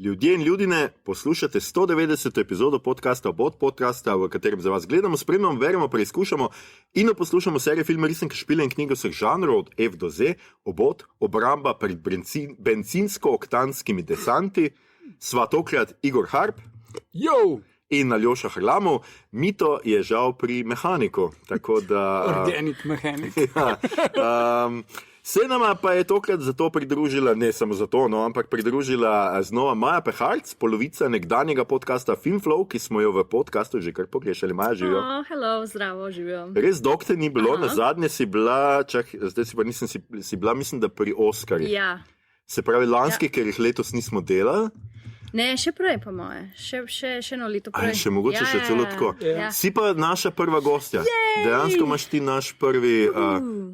Ljudje in ljudine, poslušate 190. epizodo podcasta Obod podcasta, v katerem za vas gledamo, spremljamo, verjamo, preizkušamo in poslušamo serije filme, risanke, špile in knjige vseh žanrov od F do Z, Obod, obramba pred bencinsko-oktanskimi desanti, sva tokrat Igor Harp in Aljoša Harlamov. Mito je žal pri mehaniku, tako da... Organic mehanik. Se nama pa je tokrat zato pridružila, ne samo zato, no, ampak pridružila znova Maja Peharc, polovica nekdanjega podcasta Filmflow, ki smo jo v podcastu že kar pogrešali. Maja, živijo. Hello, zdravo, živijo. Res dokte ni bilo, na zadnje si bila, zdaj si pa nisem, si bila, mislim, da pri Oskarjih. Ja. Se pravi, lanski, ker jih letos nismo delali. Ne, še prej pa moje, še eno leto prej. Še mogoče še celo tako. Ja. Si pa naša prva gostja. Dejansko imaš ti naš prvi,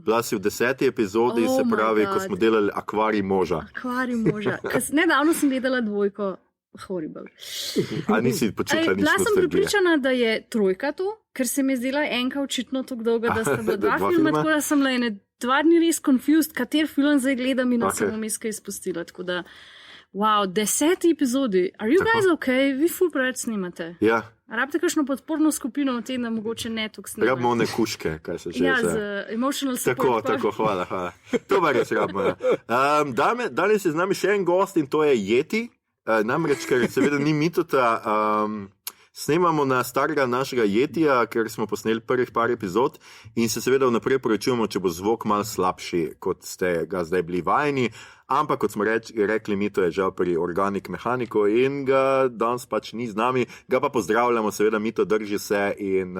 bila si v 10. epizodi, se pravi, ko smo delali Akvarij moža. Akvarij moža. Nedavno sem gledala dvojko, horrible. A nisi počutila nič nostalgije? Bila sem nostalgije? pripričana, da je trojka tu, ker se mi je zdela enka očitno tako dolga, da sta bila dva filma, tako da sem le 2 dni res confused, kater film zdaj gledam in sem vmeska izpustila, tako da wow, 10. epizodi. Are you guys okay? Vi ful preveč snimate. Ja. Rabite kakšno podporno skupino v tem, da mogoče ne tok snimate. Rabimo one kuške, kaj se že ja, z emotional support. Tako, hvala. To pa res rabimo. Danes je z nami še en gost in to je Yeti. Namreč, ker seveda ni Mitota, snemamo na starega našega Yetija, ker smo posneli prvih par epizod in se seveda vnaprej poročujemo, če bo zvok malo slabši, kot ste ga zdaj bili vajeni. Ampak, kot smo rekli, Mito je žal pri Organic mehaniku in ga danes pač ni z nami. Ga pa pozdravljamo, seveda Mito, drži se in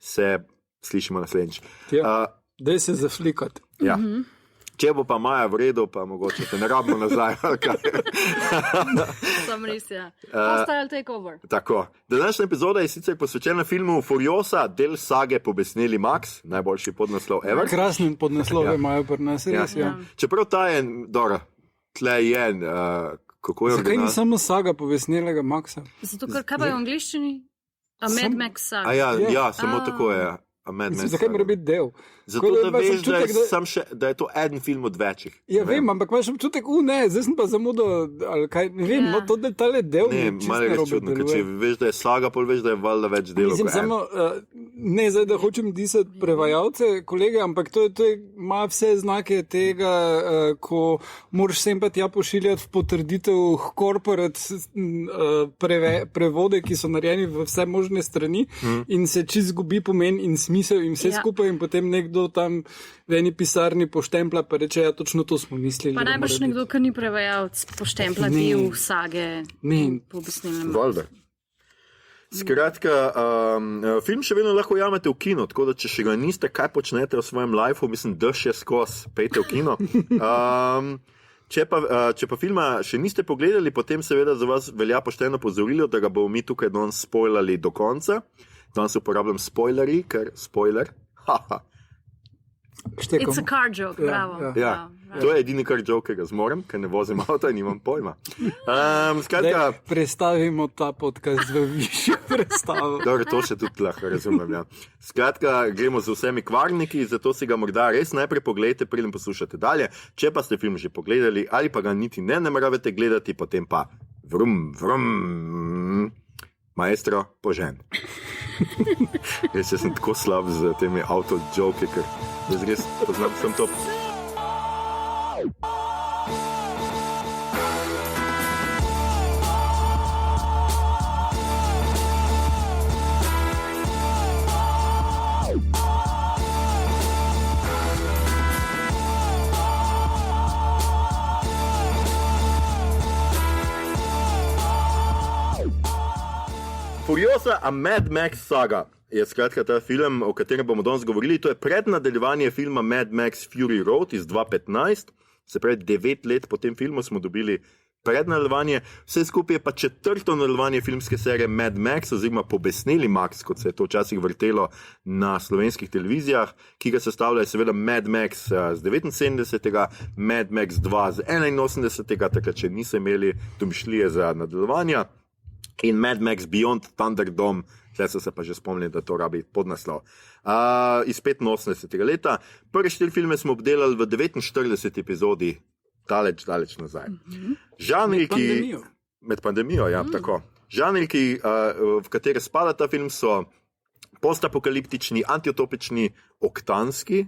se slišimo naslednjič. Daj se zaflikati. Ja. Če bo pa Maja v redu, pa mogoče te ne rabimo nazaj. Sam res, ja. Hostile takeover. Tako. Današnja epizoda je sicer posvečena filmu Furiosa, del sage Pobesneli Max, najboljši podnaslov ever. Krasni podnaslove imajo pri nas, res, ja. Čeprav ta je, dobro, tle je, kako je Zakaj ni samo saga Pobesnelega Maxa? Zato, ker kaj pa je v angliščini? A Mad Max saga. Ja, samo tako je. Zakaj mora biti del? Zato, da veš, da je to eden film od večjih. Ja, vem, ampak imaš občutek, ne, zdaj sem pa zamudil, ali kaj, ne vem, no to tale del ne, malo je res čudno, ker če veš, da je saga, pol veš, da je valjda več delov. Mislim, samo, ne zdaj, da hočem disati prevajalce, kolege, ampak to ima vse znake tega, ko moraš sem pa tja pošiljati v potrditev corporate prevode, ki so narejeni v vse možne strani in se čist zgubi pomen in smisel in vse skupaj in potem nekdo tam v eni pisarni poštempla pa reče, ja, točno to smo mislili. Pa najbrž nekdo, ki ni prevajalc, poštempla del sage Pobesnelem Maxu. Valda. Skratka, film še vedno lahko jamete v kino, tako da če še ga niste, kaj počnete v svojem lifeu, mislim, da še skozi, pejte v kino. Če pa filma še niste pogledali, potem seveda za vas velja pošteno pozorilo, da ga bomo mi tukaj danes spoilali do konca. Danes uporabljam spoilerji, ker spoiler. It's a car joke, bravo. Ja. To je edini car joke, ki ga zmorem, ker ne vozim avta in nimam pojma. Skratka, prestavimo ta podcast v višjo predstavo. Dobro, to še tudi lahko razumem, ja. Skratka, gremo z vsemi kvarniki, zato si ga morda res najprej pogledajte, preden poslušate dalje. Če pa ste film že pogledali ali pa ga niti ne nameravate gledati, potem pa vrum, maestro, požen. Res sem tako slab z temi auto-joke, ker jaz res poznam sem to. Furiosa, a Mad Max saga je skratka ta film, o katerem bomo danes govorili. To je prednadaljevanje filma Mad Max Fury Road iz 2015. Se pravi, 9 let po tem filmu smo dobili prednadaljevanje. Vse skupaj je pa 4. nadaljevanje filmske serije Mad Max oziroma Pobesneli Max, kot se je to včasih vrtelo na slovenskih televizijah, ki ga sestavljajo seveda Mad Max z 79. Mad Max 2 z 81. takrat, če niso imeli domišljije za nadaljevanja. In Mad Max Beyond Thunderdome, zdaj so se pa že spomnili, da to rabi podnaslov. Iz 85. leta. Prve 4 filme smo obdelali v 49 epizodi, daleč nazaj. Žanri, ki... Med pandemijo, ja, tako. Žanri, v katere spada ta film, so postapokaliptični, antiutopični, oktanski.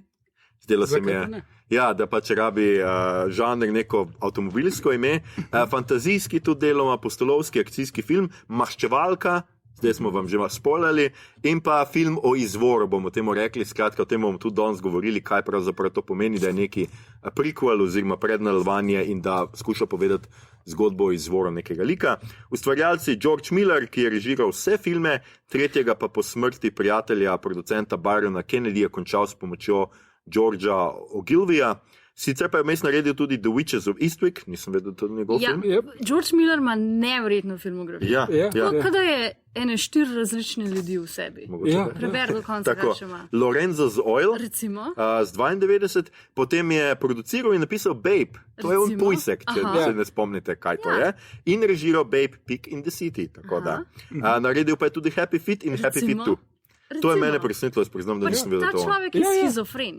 Zdelo se mi je, ja, da pač rabi žanr neko avtomobilsko ime, fantazijski tudi deloma, apostolovski akcijski film, maščevalka, zdaj smo vam že spoilali, in pa film o izvoru, bomo temu rekli, skratka, o tem bomo tudi danes govorili, kaj pravzaprav to pomeni, da je neki prequel oziroma prednadaljevanje in da skuša povedati zgodbo o izvoru nekega lika. Ustvarjalci George Miller, ki je režiral vse filme, tretjega pa po smrti prijatelja, producenta Byrona Kennedyja končal s pomočjo Georgea Ogilvyja. Sicer pa je vmes naredil tudi The Witches of Eastwick, nisem vedel, da je to njegov film. George Miller ima nevredno filmografijo. Kada je 4 različne ljudi v sebi. Preber do konca, kaj še ima. Lorenzo's Oil, recimo, z 92, potem je produciral in napisal Babe, to je on Pujsek, če se ne spomnite, kaj to je, in režiral Babe, Pig in the City, tako da. Naredil pa je tudi Happy Feet in Happy Feet 2. To je mene presenetilo, jaz priznam, da nisem vedel to. Ta človek je schizofren.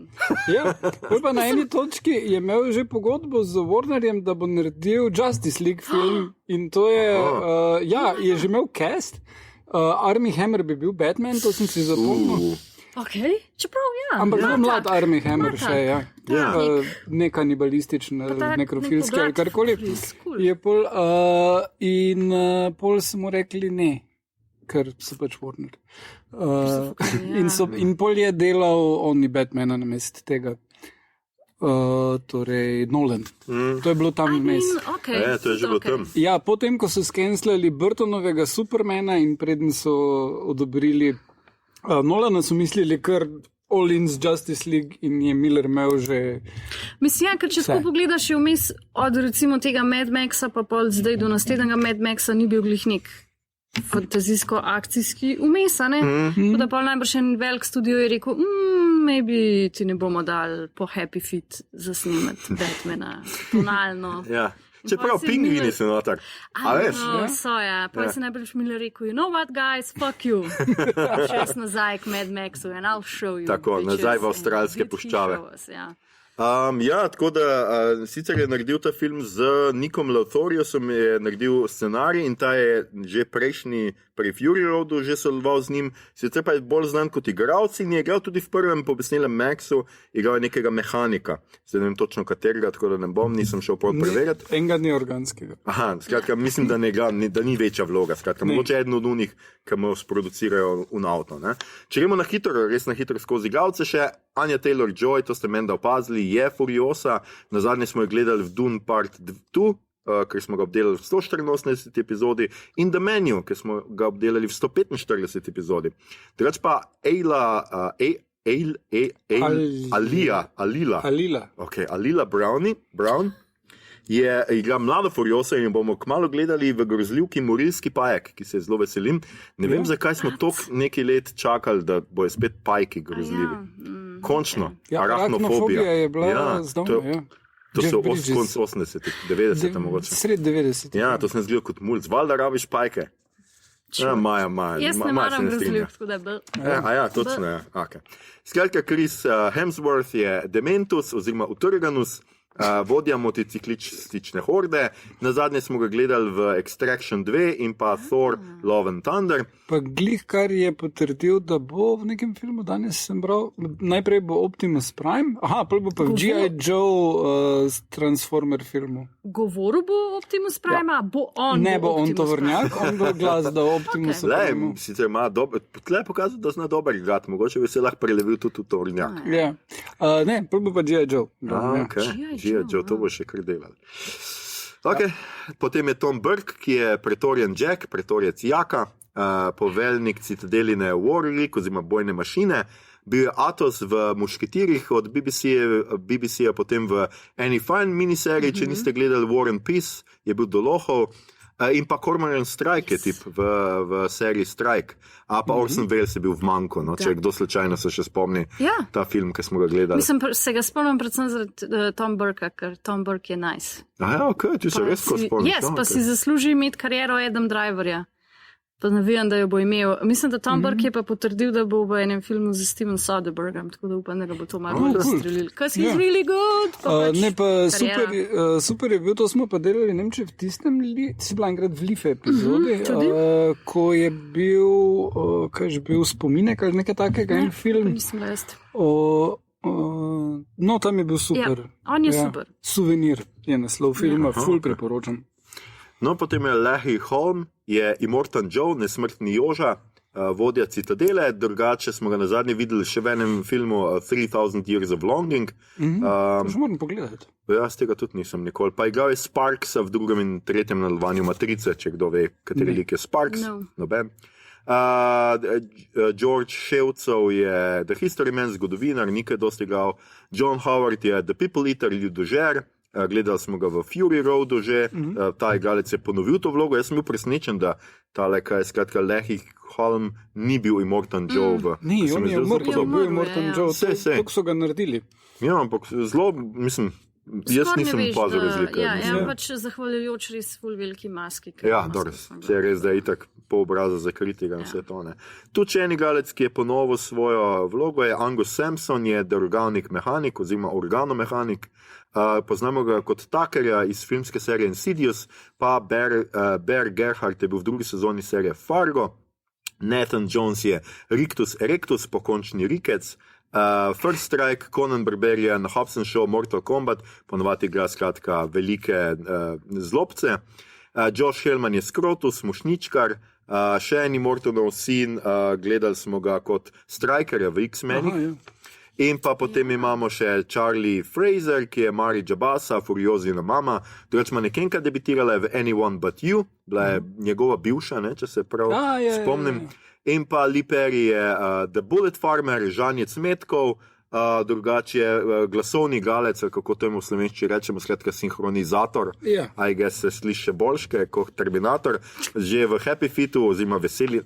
Ja, pa na eni točki je imel že pogodbo z Warnerjem, da bo naredil Justice League film in to je, je že imel cast. Armie Hammer bi bil Batman, to sem si zapomnil. Čeprav ampak zelo mlad Armie Hammer še, ne kanibalističen, nekrofilski ali karkoli. Je pol, in pol so mu rekli ne, ker so pač Warner. In pol je delal oni Batmana namesto tega. Torej Nolan. To je bilo tam vmes. To je že bilo tam. Ja, potem, ko so skenslali Burtonovega Supermana in preden so odobrili Nolana, so mislili kar All In's Justice League in je Miller imel že... Mislim, ker če tako pogledaš, je vmes od recimo tega Mad Maxa pa pol zdaj do naslednjega Mad Maxa ni bil glih nek fantazijsko-akcijski vmes, ne? Da pa najbrž en velik studio je rekel, maybe ti ne bomo dali po Happy Feet zasnemati Batmana tonalno. Čeprav pingvini so notar. A veš? Pa se najbrž Miller rekel, you know what guys, fuck you. Šel sem nazaj k Mad Maxu and I'll show you. Tako, nazaj v avstralske puščave. Tako da sicer je naredil ta film z Nickom Lauthoriusom, je naredil scenarij in ta je že prejšnji pri Fury Roadu že sodeloval z njim, sicer pa je bolj znan kot igralec in je igral tudi v prvem pobesnelem Maxu, igral je nekega mehanika, zdaj ne vem točno katerega, tako da ne bom, nisem šel preverjati. Enega neorganskega. Skratka, mislim, da ni večja vloga, skratka, mogoče eden od unih, ki mu sproducirajo v avto. Če gremo res na hitro skozi igralce še, Anya Taylor-Joy, to ste menda opazili, je Furiosa, nazadnje smo jo gledali v Dune Part 2, ker smo ga obdelali v 184 epizodi, in The Menu, ker smo ga obdelali v 145 epizodi. Drugač pa Alila Brown je igra mlado Furiosa in jo bomo kmalu gledali v grozljivki Morilski pajek, ki se zelo veselim. Ne vem, zakaj smo toliko nekaj let čakali, da bojo spet pajki grozljivi. Končno, arachnofobija je bila zdavno, To so konc 80-ih, 90-ih mogoče. Sred 90-ih. Ja, to sem zgledal kot mulc. Valjda rabiš pajke. Maja. Jaz ne maram grozljiv, tako da je bil. Točno, okay. Skratka, Chris Hemsworth je Dementus oziroma Utrganus, vodja motociklistične horde. Nazadnje smo ga gledali v Extraction 2 in pa Thor Love and Thunder. Pa glih, kar je potrdil, da bo v nekem filmu, danes sem bral, najprej bo Optimus Prime, pa bo pa v G.I. Joe Transformer filmu. Govoril bo Optimus Prime, bo on ne bo on tovornjak, on bo glas, da Optimus Prime. Sicer ima dober, tle je pokazal, da zna dober igrati, mogoče bi se lahko prelevil tudi v tovornjak. Ne, bo pa G.I. Joe. G.I. Joe, to bo še kar delal. Potem je Tom Burke, ki je Praetorian Jack, pretorjec Jaka, poveljnik citadeline Warwick oziroma bojne mašine. Bil je Athos v Mušketirih od BBC-ja, potem v Annie Fine miniseriji, če niste gledali War and Peace, je bil Dolohov, in pa Cormoran Strike je tip v seriji Strike, pa Orson Welles je bil v Manko, če kdo slučajno se še spomni ta film, ki smo ga gledali. Mislim, se ga spomnim predvsem zaradi Tom Burka, ker Tom Burke je nice. Ti se res ko spomniš. Pa si zasluži imeti kariero Adam Driverja. Pa navijam, da jo bo imel. Mislim, da Tom Burke je pa potrdil, da bo v enem filmu z Steven Soderberghom, tako da upam, da ga bo to malo bolj razstrelil. Because he's really good. Super je bil, to smo pa delali, ne vem, če v tistem, si bila enkrat v Life epizodi, ko je bil, kaj je bil spominek ali nekaj takega, en film. Nisem jaz. No, tam je bil super. Ja, on je super. Suvenir je naslov filma, ful priporočam. No, potem je Larry Holm, je Immortan Joe, nesmrtni Joža, vodja Citadele, drugače smo ga nazadnje videli še v enem filmu 3000 Years of Longing. To že moram pogledati. Jaz tega tudi nisem nikoli. Pa igral je Sparksa v drugem in tretjem nadaljevanju Matrice, če kdo ve, kateri lik je Sparks. Noben. George Shevtsov je The History Man, zgodovinar, nikaj dosti igral. John Howard je The People Eater, ljudožer. Gledali smo ga v Fury Roadu že, ta igralec je ponovil to vlogo. Jaz sem bil presenečen, da tale, kaj je skratka Larry Holm ni bil Immortan Joe. Ni, on je bil Immortan Joe, tako so ga naredili. Ja, ampak zelo, mislim, jaz nisem opazil razlike. Ja, pač zahvaljujoč res ful veliki maski. Ja, se je res, da je itak po obraza zakritega in vse to ne. Tu še en igralec, ki je ponovil svojo vlogo, je Angus Sampson, je The Organic Mechanic oziroma organomehanik. Poznamo ga kot Tuckerja iz filmske serije Insidious, pa Bear Gerhardt je bil v drugi sezoni serije Fargo. Nathan Jones je Rictus Erectus, pokončni rikec. First Strike, Conan Barbarian, Hobbs & Shaw, Mortal Kombat, ponovadi igra skratka velike zlobce. Josh Hellman je Skrotus, mošničkar. Še en Immortanov sin, gledali smo ga kot Strikerja v X-Menih. In pa potem imamo še Charlie Fraser, ki je Mari Jabasa, Furiozina mama. Drugače ima nekenka debitirala v Anyone But You, bila je njegova bivša, ne, če se prav spomnim. In pa Lee Perry je The Bullet Farmer, Žanjec Metkov, drugače glasovni igralec, kako to v slovenščini rečemo, skratka sinhronizator, I guess se sliši boljše kot Terminator, že v Happy Feetu oziroma Vesele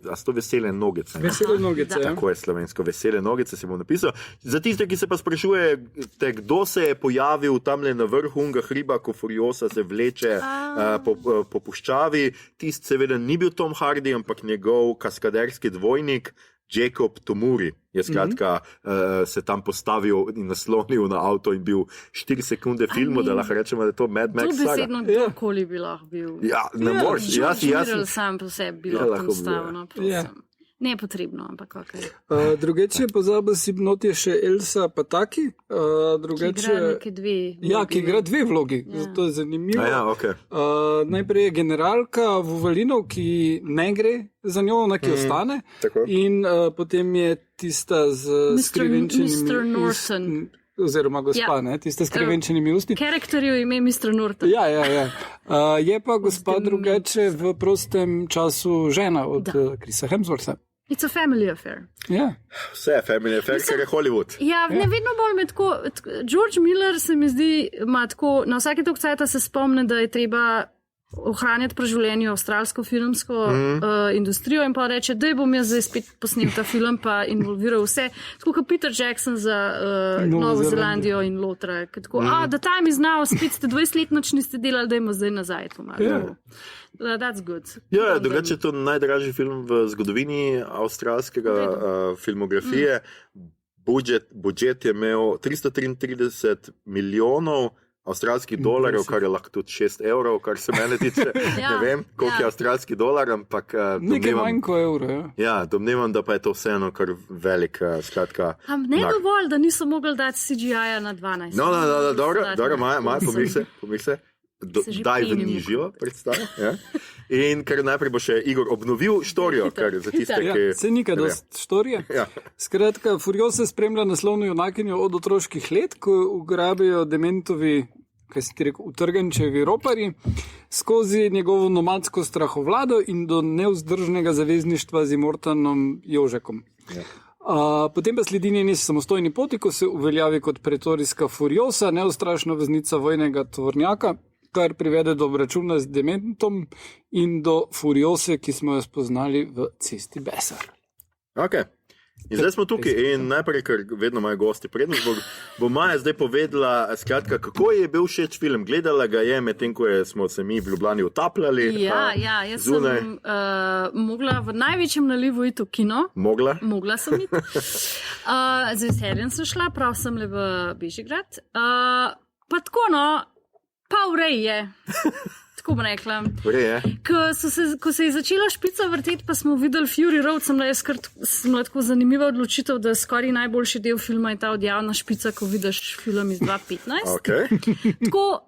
nogice. Vesele nogice, ja. Tako je slovensko, Vesele nogice si bom napisal. Za tiste, ki se pa sprašujete, kdo se je pojavil tamle na vrhu unga hriba, ko Furiosa se vleče po puščavi, tist seveda ni bil Tom Hardy, ampak njegov kaskaderski dvojnik, Jacob Tomuri je skratka se tam postavil in naslonil na avto in bil 4 sekunde filmu, da lahko rečemo, da je to Mad Max saga. To besedno kdorkoli bi lahko bil. Ja, ne moreš. George sam po sebi bi lahko stavno, prosim. Nepotrebno, ampak ok. Drugače pozabil si not je še Elsa Pataki. Ki igra neke dve vlogi. Ja, ki igra dve vlogi, zato je zanimivo. Okay. Najprej je generalka Vuvalinov, ki ne gre za njo, ona ki ostane. In potem je tista z skrivenčenimi Mr. Norton. Oziroma gospa, ne, tiste skrivenčenimi usti. Karakterju ime Mr. Norton. Ja. Je pa gospa drugače v prostem času žena od Chrisa Hemswortha. It's a family affair. Ja. Vse je family affair, ker je Hollywood. Ja, ne vedno bolj me tako. George Miller se mi zdi, ima tako, na vsake toliko cajta se spomne, da je treba ohranjati pri življenju avstralsko filmsko industrijo in pa reče, da bom jaz zdaj spet posnel ta film pa involviral vse. Tako kot Peter Jackson za Novo Zelandijo in Lotra. Tako, the time is now, spet ste 20 let noč niste delali, dajmo zdaj nazaj. That's good. Ja, drugače je to najdražji film v zgodovini avstralskega filmografije. Budžet je imel 333 milijonov avstralskih dolarjev, kar je lahko tudi 6 evrov, kar se mene tiče. Ne vem, koliko je avstralski dolar, ampak nekaj manj kot evro. Ja, domnevam, da pa je to vseeno kar velik, skratka. Ne dovolj, da niso mogli dati CGI-ja na 12. No, dobro, Maja, pomir se. Daj v nižjo predstav. Ja. In ker najprej bo še Igor obnovil štorijo, kar za tiste, ki... Se nikaj dost štorije. Skratka, Furiosa spremlja naslovno junakinjo od otroških let, ko ugrabijo dementovi, kaj si ti rekel, utrgančevi ropari, skozi njegovo nomadsko strahovlado in do nevzdržnega zavezništva z Immortanom Jožekom. Potem pa sledi njeni samostojni poti, ko se uveljavi kot pretorijska Furiosa, neustrašna veznica vojnega tovornjaka, kar privede do obračuna z dementom in do Furiose, ki smo jo spoznali v Cesti besa. Ok. In zdaj smo tukaj in najprej, ker vedno imajo gosti prednost, bo Maja zdaj povedala, skratka, kako je bil všeč film. Gledala ga je medtem, ko smo se mi v Ljubljani utapljali. Ja, jaz zunaj. Sem mogla v največjem nalivu iti v kino. Mogla sem iti. Z veseljem sem šla, prav sem le v Bežigrad. Pa tako, pa urej je. Tako bom rekla. Ko se je začela špica vrteti, pa smo videli Fury Road, sem bila tako zanimiva odločitev, da skoraj najboljši del filma je ta odjavna špica, ko vidiš film iz 2015. Okay. Tako,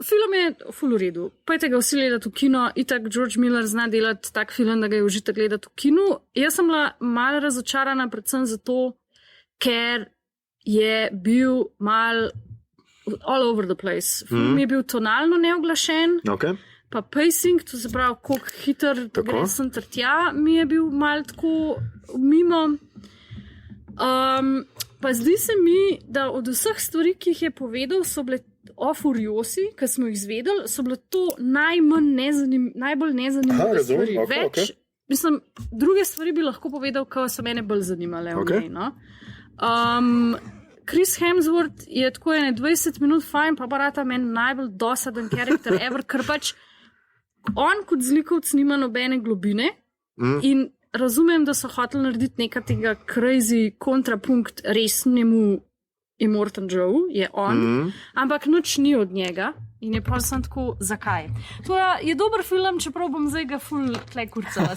film je ful v redu. Pojte ga vsi gledati v kino, itak George Miller zna delati tak film, da ga je užitek gledati v kinu. Jaz sem bila malo razočarana, predvsem zato, ker je bil mal all over the place. Film je bil tonalno neoglašen, pa pacing, to se pravi, koliko hiter gre sem ter tja, mi je bil mal tako mimo. Pa zdi se mi, da od vseh stvari, ki jih je povedal, so bile o Furiosi, ki smo jih izvedeli, so bile to najbolj nezanimive stvari. Mislim, druge stvari bi lahko povedal, ko so mene bolj zanimale. Chris Hemsworth je tako 20 minut fajn, pa barata meni najbolj dosaden karakter ever, ker pač on kot zlikovc nima nobene globine in razumem, da so hoteli narediti nekaj tega crazy kontrapunkt resnemu Immortan Joe, je on, ampak nič ni od njega in je pa sem tako, zakaj? To je dober film, čeprav bom zdaj ga ful tle kurcala.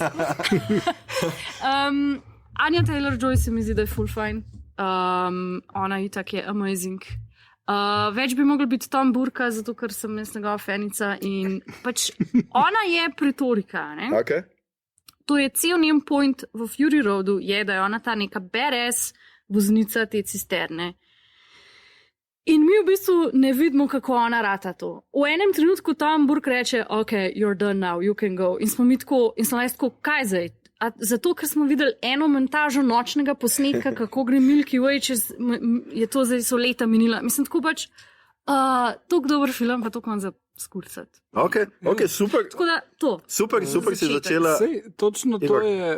Anya Taylor-Joy se mi zdi, da je ful fajn. Ona itak je amazing. Več bi mogel biti Tom Burka, zato ker sem jaz njegova fanica in pač ona je pretorika, ne? Okay. To je cel njen point v Fury Roadu, je, da je ona ta neka badass voznica te cisterne. In mi v bistvu ne vidimo, kako ona rata to. V enem trenutku Tom Burke reče, ok, you're done now, you can go. In smo mi tako, in sem tako, kaj zdaj? Zato, ker smo videli eno montažo nočnega posnetka, kako gre Milky Way, je to zdaj so leta minila. Mislim, tako pač, toliko dober film, pa toliko manj za skurcati. Ok, super. Tako da, to. Super si začela. Sej, točno to je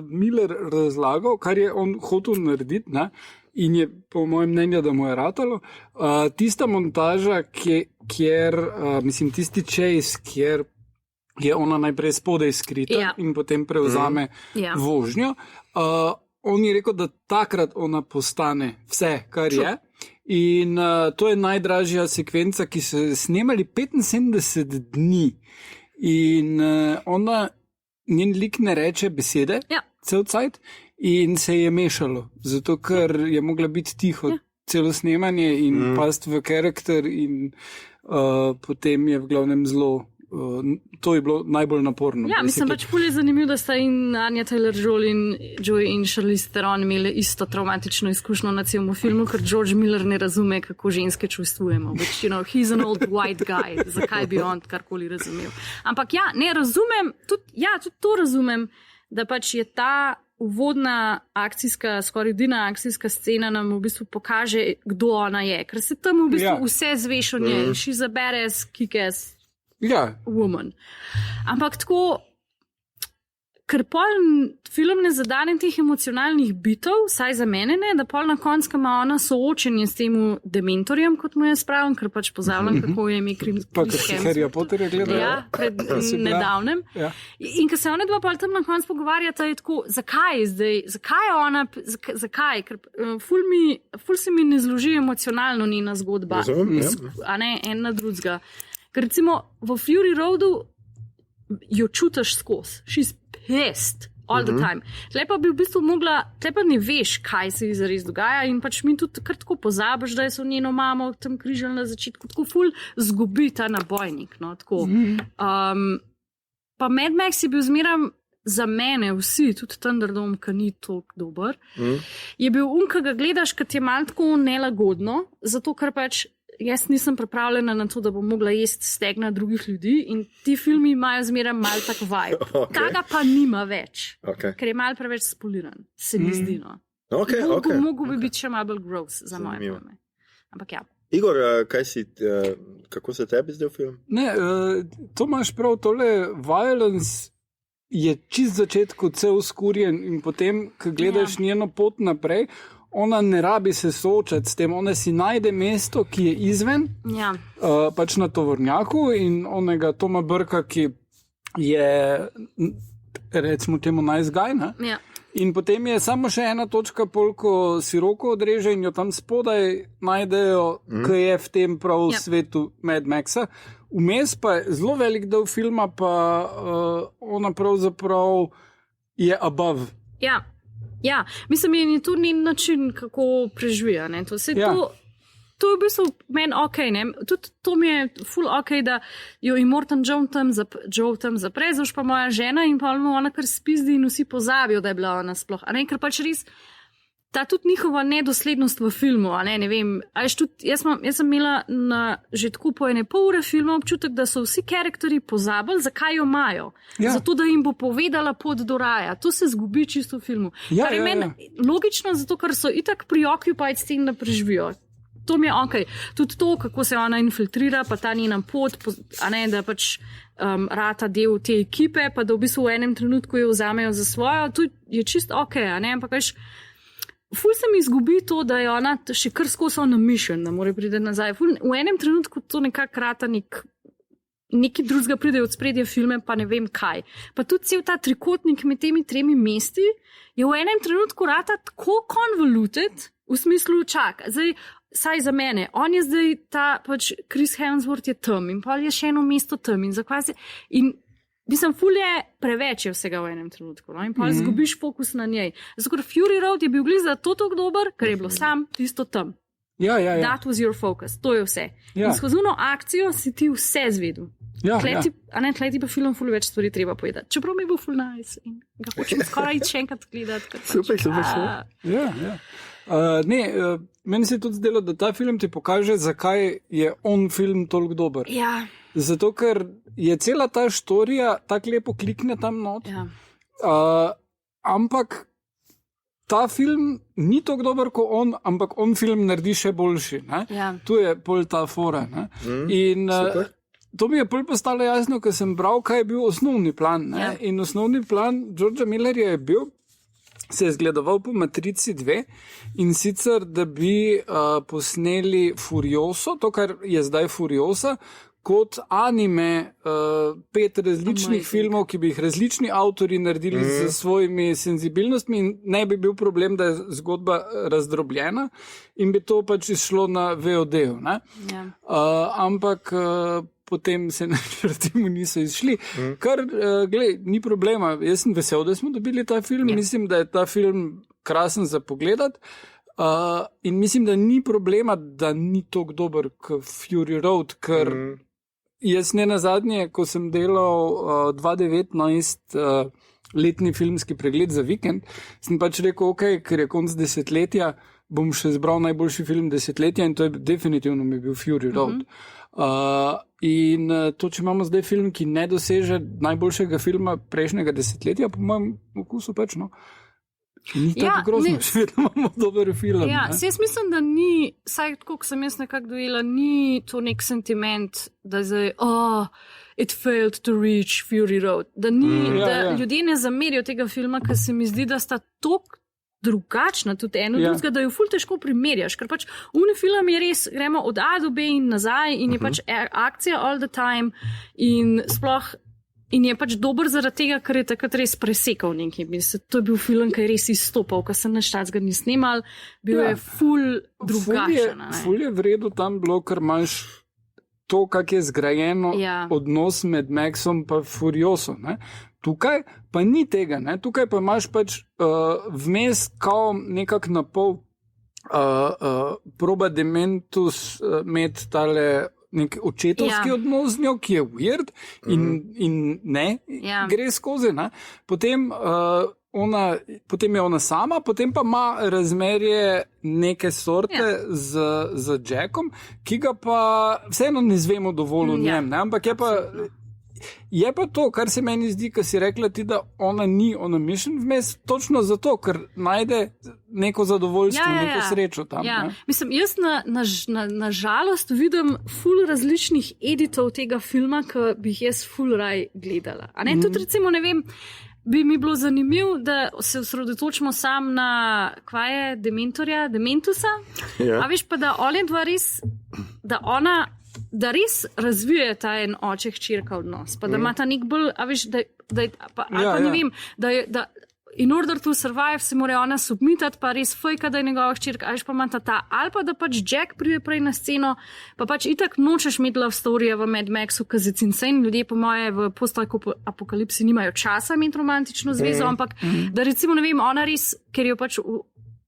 Miller razlagal, kar je on hotel narediti, ne? In je po mojem mnenju, da mu je ratalo. Tista montaža, kjer, mislim, tisti chase, kjer je ona najprej spodaj skrita in potem prevzame vožnjo. On je rekel, da takrat ona postane vse, kar je. In to je najdražja sekvenca, ki so snemali 75 dni. In ona, njen lik ne reče besede, cel cajt, in se je mešalo. Zato, ker je mogla biti tiho celo snemanje in past v karakter in potem je v glavnem zelo. To je bilo najbolj naporno. Ja, mislim pač ful je zanimivo, da sta in Anya Taylor-Joy in Charlize Theron imeli isto traumatično izkušnjo na celem filmu, ker George Miller ne razume, kako ženske čustvujemo. But, you know, he's an old white guy. Zakaj bi on karkoli razumel? Ampak ne razumem, tudi to razumem, da pač je ta uvodna akcijska, skoraj edina akcijska scena nam v bistvu pokaže, kdo ona je. Ker se tam v bistvu vse zveš o njej. She's a badass, kick-ass woman. Ampak tako, ker pol film ne zadane teh emocionalnih bitev, saj za mene ne, da pol na koncu ima ona soočenje s tem dementorjem, kot mu je spravim, ker pač pozavljam, kako je imi Chris Hemsworth. Pa ker se Harryja Potterja gledala. Ja, pred nedavnem. Ja. In ker se one dva pol tam na koncu pogovarjata, je tako, zakaj zdaj, zakaj? Ker ful se mi ne zloži emocionalno njena zgodba, a ne ena drugega. Ker recimo v Fury Roadu jo čutiš skozi. She's pissed all the time. Tle pa bi v bistvu mogla, tle pa ne veš, kaj se ji zares dogaja in pač mi tudi kar tako pozabiš, da je so njeno mamo tam križali na začetku. Tako ful zgubi ta nabojnik. No, tako. Pa Mad Max je bil zmeram za mene vsi, tudi Thunderdome, ki ni toliko dober, je bil ki ga gledaš, kad je malo tako nelagodno, zato ker pač jaz nisem pripravljena na to, da bom mogla jesti stegna drugih ljudi in ti filmi imajo zmeraj malo tak vibe. Taga pa nima več, ker je malo preveč spoliran, se mi zdi. No. Mogu bi biti še malo bolj gross za moje filme. Ampak ja. Igor, kako se tebi zdel film? Ne, to imaš prav tole violence je čist začetku cel skurjen in potem, ko gledaš njeno pot naprej, ona ne rabi se soočati s tem, ona si najde mesto, ki je izven, pač na tovornjaku in onega Toma Brka, ki je, recimo temu, nice guy, ne? Ja. In potem je samo še ena točka, polko si roko odreže in jo tam spodaj najdejo, ki je v tem prav svetu Mad Maxa. Vmes pa je zelo velik del filma, pa ona pravzaprav je above. Ja, mislim, je to ni način, kako preživijo. To je v bistvu meni ok, ne? Tudi to mi je ful ok, da jo Immortan Joe tam zapre, zdaj pa moja žena in pa ona kar spizdi in vsi pozabijo, da je bila ona sploh. A ne, ker pač res ta tudi njihova nedoslednost v filmu, a ne vem. Jaz sem imela že tako po 1,5 ure filma občutek, da so vsi karakterji pozabili, zakaj jo imajo. Zato, da jim bo povedala pot do raja. To se zgubi čisto v filmu. Kar je meni logično, zato ker so itak preoccupied s tem, da preživijo. To mi je ok. Tudi to, kako se ona infiltrira, pa ta njena pot, a ne, da pač rata del te ekipe, pa da v bistvu v enem trenutku jo vzamejo za svojo, to je čist ok, a ne, ampak veš, ful se mi izgubi to, da je ona še kar skozi na mission, da mora priti nazaj. V enem trenutku to nekako rata neki drugega pride od spredje filme, pa ne vem kaj. Pa tudi cel ta trikotnik med temi 3 mesti je v enem trenutku rata tako convoluted, v smislu zdaj, saj za mene, on je zdaj pač Chris Hemsworth je tam in pa je še eno mesto tam in zakaj se, in mislim, ful je preveč je vsega v enem trenutku, no? In pa zgubiš fokus na njej. Zato, ker Fury Road je bil gleda to tako dober, ker je bilo sam tisto tam. Ja. That was your focus, to je vse. In skozi ono akcijo si ti vse zvedel. Tleti pa film ful več stvari treba povedati. Čeprav mi bo ful nice in ga hočem skoraj še enkrat gledati. Super. Meni se je tudi zdelo, da ta film ti pokaže, zakaj je on film toliko dober. Ja. Zato, ker je cela ta štorija tako lepo klikne tam not. Ja. Ampak ta film ni tako dober kot on, ampak on film naredi še boljši. Ja. Tu je pol ta fora. In to mi je pol postalo jasno, ker sem bral, kaj je bil osnovni plan. Ja. In osnovni plan Georgea Millerja je bil, se je zgledoval po Matrici 2 in sicer, da bi posneli Furioso, to, kar je zdaj Furiosa, kot anime 5 različnih filmov, ki bi jih različni avtori naredili z svojimi senzibilnostmi in ne bi bil problem, da je zgodba razdrobljena in bi to pač išlo na VOD-u. Ja. Ampak potem se načrtimo niso izšli, kar, glej, ni problema. Jaz sem vesel, da smo dobili ta film. Mislim, da je ta film krasen za pogledat. In mislim, da ni problema, da ni tako dober kot Fury Road, ker jaz ne nazadnje, ko sem delal 2019 letni filmski pregled za vikend, sem pač rekel, ok, ker je konc desetletja, bom še zbral najboljši film desetletja in to je definitivno mi bil Fury Road. In to, če imamo zdaj film, ki ne doseže najboljšega filma prejšnjega desetletja, po mojem okusu pač, no. Ni tako grozno, še vedno imamo dober film. Ja, jaz mislim, da ni, saj tako, ko sem jaz nekako dojela, ni to nek sentiment, da zdaj, it failed to reach Fury Road. Da ljudje ne zamerijo tega filma, ker se mi zdi, da sta toliko drugačna, tudi eno drugega, da jo ful težko primerjaš, ker pač uni film je res, gremo od A do B in nazaj in je pač akcija all the time in sploh in je pač dober zaradi tega, ker je takrat res presekal nekaj. To je bil film, ki je res izstopal, ko sem naš čas ga ni snimal, bil je ful drugačen. Ful je vredu tam bilo, ker imaš to, kak je zgrajeno odnos med Maxom pa Furioso, ne? Tukaj pa ni tega, ne? Tukaj pa imaš pač vmes kao nekak napol proba dementus med tale nek očetovski odnos z njo, ki je weird in ne, gre skozi, ne? Potem je ona sama, potem pa ima razmerje neke sorte z Jackom, ki ga pa vseeno ne zvemo dovolj o njem, ne? Ampak Je pa to, kar se meni zdi, ko si rekla ti, da ona ni on a mission vmes, točno zato, ker najde neko zadovoljstvo, neko srečo tam. Ja. Mislim, jaz na žalost vidim ful različnih editov tega filma, ki bi jih jaz ful raj gledala. A ne, tudi recimo, ne vem, bi mi bilo zanimivo, da se osredotočimo sam na, kva je, Dementusa, a veš pa, da Oli dva res, da res razvije ta en oče-hčerka odnos, pa da ima ta nek bolj, a veš, ne vem, da in order to survive se mora ona submitati, pa res fejka, da je njegova hčerka, a veš pa ima ta, ali pa da pač Jack pride prej na sceno, pa pač itak nočeš imeti love story v Mad Maxu, ker je insane, ljudje po moje v post-apokalipsi nimajo časa imeti romantično zvezo, ampak da recimo, ne vem, ona res, ker jo pač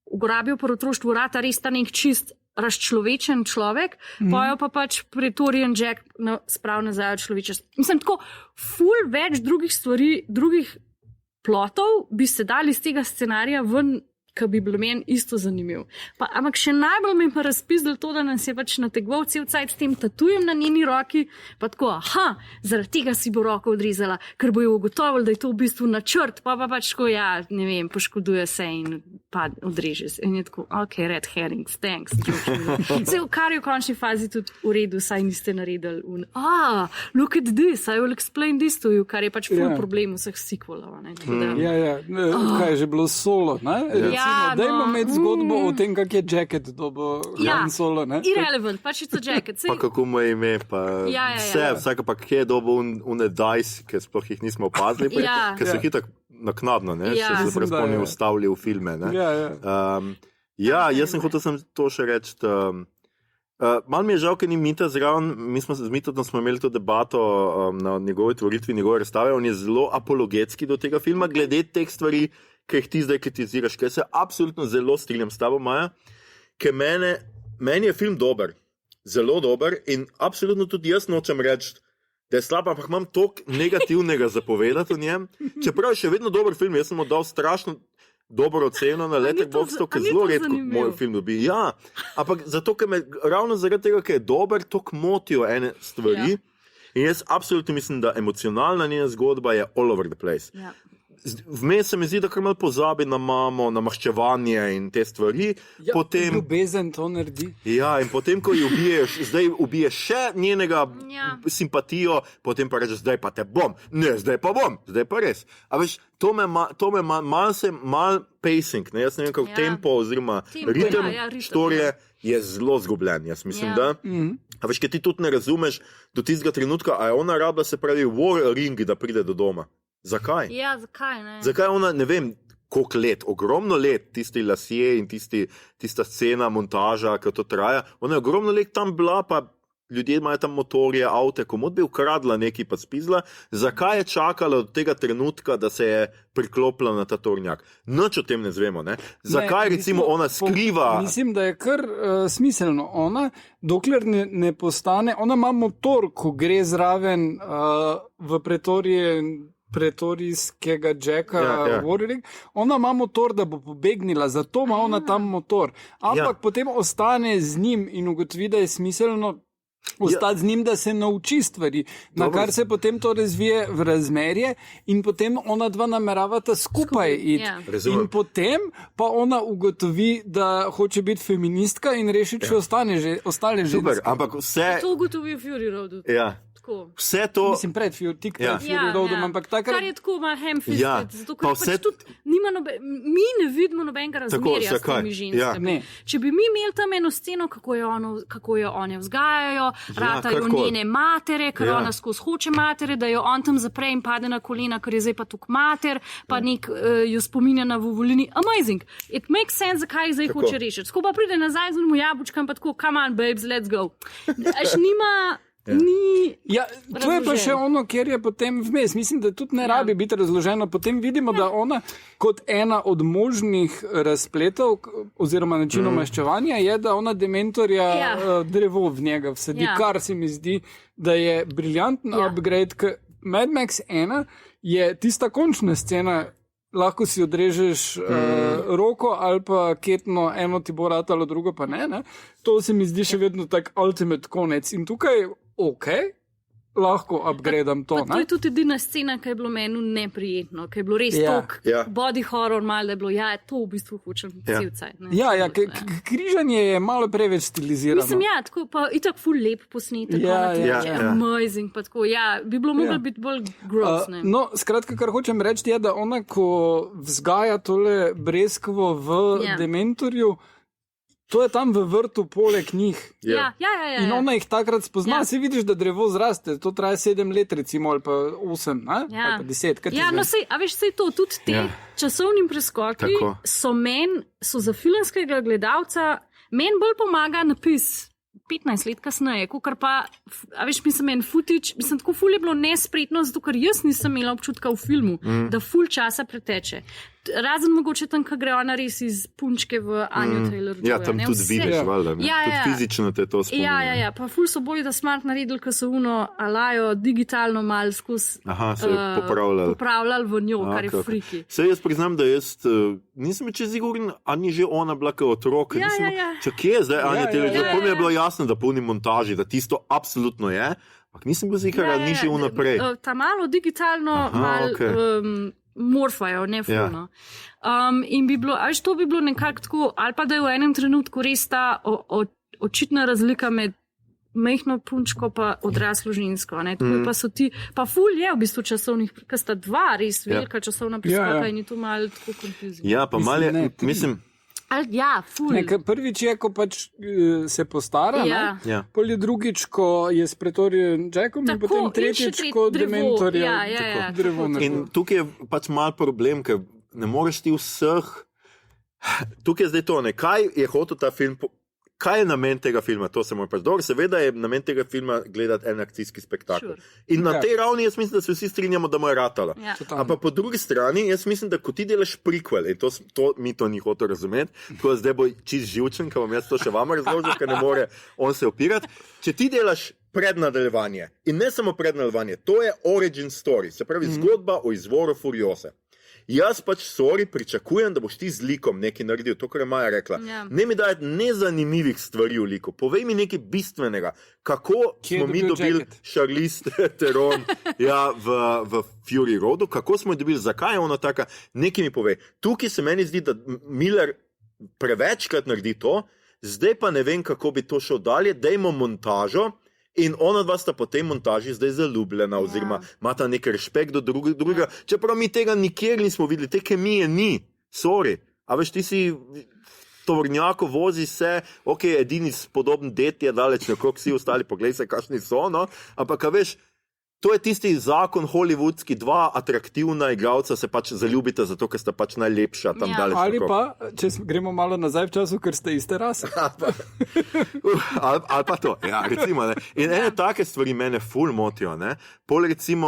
ugrabijo po otroštvu rata, res ta nek čist razčlovečen človek, pojo pa pač Praetorian Jack sprav nazaj od človečestva. Mislim, tako ful več drugih stvari, drugih plotov bi se dali iz tega scenarija ven, ki bi bil meni isto zanimiv. Ampak še najbolj mi pa razpizdil to, da nas je pač nategoval cel cajt s tem tatujem na njeni roki, pa tako, zaradi tega si bo roko odrezala, ker bo jo ugotovil, da je to v bistvu načrt, pa pač tako, ne vem, poškoduje se in pa odreže se. In je tako, ok, red herrings, thanks. Vse, kar je v končni fazi tudi v redu, saj niste naredili. Look at this, I will explain this to you, kar je pač ful problem vseh sequelov. Kaj je že bilo Solo, ne? Dajmo imeti zgodbo o tem, kak je Jacket dobo Han Solo, ne? Irrelevant, pač je to Jacket. Pa kako mu je ime, pa vsaka pa kje je dobo une dice, ker sploh jih nismo opazili, ker so hitak naknadno, ne? Se prespolni ustavili v filme, ne? Jaz sem hotel to še reči, malo mi je žal, ker ni Mita zraven, mi smo z Mitatom imeli to debato na njegovi tvoritvi, njegove razstave, on je zelo apologetski do tega filma, glede teh stvari, ki jih ti zdaj kritiziraš, ker se absolutno zelo strinjam s tabo, Maja, ker meni je film dober, zelo dober in absolutno tudi jaz nočem reči, da je slab, ampak imam toliko negativnega zapovedati o njem, čeprav je še vedno dober film, jaz sem mu dal strašno dobro oceno na Letterboxdu, ker zelo redko moj film dobi. Ja, ampak zato, ker me ravno zaradi tega, ker je dober, toliko motijo ene stvari in jaz absolutno mislim, da emocionalna njena zgodba je all over the place. Vmes se mi zdi, da kar malo pozabi na mamo, na maščevanje in te stvari. Ljubezen to naredi. Ja, in potem, ko jo ubiješ, zdaj ubiješ še njenega simpatijo, potem pa rečeš, zdaj pa te bom. Ne, zdaj pa bom, zdaj pa res. A veš, to me mal pacing, ne? Jaz ne vem, kako tempo oziroma ritem storije je zelo zgubljen. Jaz mislim, da. A veš, ker ti tudi ne razumeš do tistega trenutka, a je ona rabila, se pravi, war ring, da pride do doma. Zakaj? Ja, zakaj ne? Zakaj ona, ne vem, koliko let, ogromno let, tisti lasje in tista scena, montaža, ki to traja, ona je ogromno let tam bila, pa ljudje imajo tam motorje, avte, komod bi ukradla nekaj pa spizla, zakaj je čakala do tega trenutka, da se je priklopila na ta tornjak? Nič o tem ne zvemo, ne? Zakaj recimo ona skriva? Mislim, da je kar smiselno. Ona, dokler ne postane, ona ima motor, ko gre zraven v pretorijskega Jacka Warrior, ona ima motor, da bo pobegnila, zato ima ona tam motor. Ampak potem ostane z njim in ugotovi, da je smiselno ostati z njim, da se nauči stvari, na kar se potem to razvije v razmerje in potem ona dva nameravata skupaj iti. In potem pa ona ugotovi, da hoče biti feministka in rešiti še ostale ženske. Super, ampak vse... To ugotovi v Fury Roadu. Ja. Vse to... Mislim, pred Fury Roadom, ampak takrat... Kar je tako ima ham-fisted, zato ker pač tudi mi ne vidimo nobenega razmerja s temi ženskami. Če bi mi imeli tam eno sceno, kako jo one vzgajajo, ratajo njene matere, ker ona skozi hoče matere, da jo on tam zapre in pade na kolena, ker je zdaj pa tuk mater, pa nek jo spominja na Vovolini. Amazing! It makes sense, zakaj zdaj hoče rešiti. Tako pa pride nazaj z unmu jabučkam, pa tako, come on babes, let's go. Až nima... to je pa še ono, kjer je potem vmes. Mislim, da tudi ne rabi biti razloženo. Potem vidimo, da ona kot ena od možnih razpletov oziroma načinov maščevanja je, da ona dementorja drevo v njega vsedi, kar se mi zdi, da je briljanten upgrade. Mad Max 1 je tista končna scena, lahko si odrežeš roko ali pa ketno, eno ti bo ratalo, drugo pa ne. To se mi zdi še vedno tak ultimate konec. In tukaj lahko upgradam to. To je tudi edina scena, ki je bilo meni neprijetno, ki je bilo res tok body horror, malo da je bilo, to v bistvu hočem cel cajt. Križanje je malo preveč stilizirano. Mislim, tako pa itak ful lep posnetek, amazing, pa tako, bi bilo moglo biti bolj gross. No, skratka, kar hočem reči je, da ona, ko vzgaja tole breskvo v Dementorju, to je tam v vrtu poleg njih. Ja. In ona jih takrat spozna. Si vidiš, da drevo zraste. To traja 7 let, recimo, ali pa 8, ali pa 10. A veš, sej to, tudi te časovni preskoki so za filmskega gledalca, meni bolj pomaga napis 15 let kasneje, kar pa, a veš, mislim, en footage, mislim, tako ful je bilo nespretno, zato ker jaz nisem imela občutka v filmu, da ful časa preteče. Razen mogoče tam, ko gre ona res iz punčke v Anjo Taylor-Joy. Ja, tam tudi vidiš, valjda. Tudi fizično te to spomni. Ja, pa ful so bolj da smart naredili, ko so alajo digitalno mal skozi popravljali v njo, kar je friki. Sej jaz priznam, da jaz nisem čez Igorin, ani že ona bila kot otrok. Če kje je zdaj Anja Taylor-Joy, po mi je bilo jasno, da polni montaži, da tisto absolutno je, ampak nisem bil zihar, ni že vnaprej. Ta malo digitalno, morfajo, ne fulno. In bi bilo, to bi bilo nekako tako, ali pa da je v enem trenutku res ta očitna razlika med mehno punčko pa odraslo žensko. Pa so ti, pa ful je v bistvu časovnih, ker sta dva res velika časovna preskoka in je to malo tako konfuzija. Ja, pa malo je, mislim... ful. Prvič je, ko pač se postara, pol je drugič, ko je s Pretorijem Jackom in potem tretjič, ko Dementor je drevo. In tukaj je pač mal problem, ker ne moreš ti vseh... Tukaj je zdaj to, kaj je hotel ta film... Kaj je namen tega filma? To se mora pač dobro. Seveda je namen tega filma gledati en akcijski spektakl. In na tej ravni jaz mislim, da se vsi strinjamo, da mu je ratalo. Ampak po drugi strani, jaz mislim, da ko ti delaš prequel, in mi to ni hotel razumeti, tako da zdaj bo čist živčen, ker bom jaz to še vama razložil, ker ne more on se opirati. Če ti delaš prednadaljevanje, in ne samo prednadaljevanje, to je origin story, se pravi zgodba o izvoru Furiose. Jaz pač, pričakujem, da boš ti z likom nekaj naredil, to, kar je Maja rekla. Ne mi dajati nezanimivih stvari v liku, povej mi nekaj bistvenega, kako smo mi dobili Charlize Theron v Fury Roadu, kako smo jo dobili, zakaj je ona taka, nekaj mi povej. Tukaj se meni zdi, da Miller prevečkrat naredi to, zdaj pa ne vem, kako bi to šel dalje, dajmo montažo, in ona dva sta po tej montaži zdaj zaljubljena, oziroma imata nek respekt do drugega, čeprav mi tega nikjer nismo videli, te kemije ni, sorry. A veš, ti si tovornjako vozi se, edini podoben det je daleč nekoliko, vsi ostali, poglej se, kakšni so, no, ampak a veš, to je tisti zakon hollywoodski, dva atraktivna igralca se pač zaljubita zato, ker sta pač najlepša tam daleč. Ali pa, če gremo malo nazaj v času, ker ste iste rase. ali pa to, recimo. Ne. In ene take stvari mene ful motijo. Pol recimo,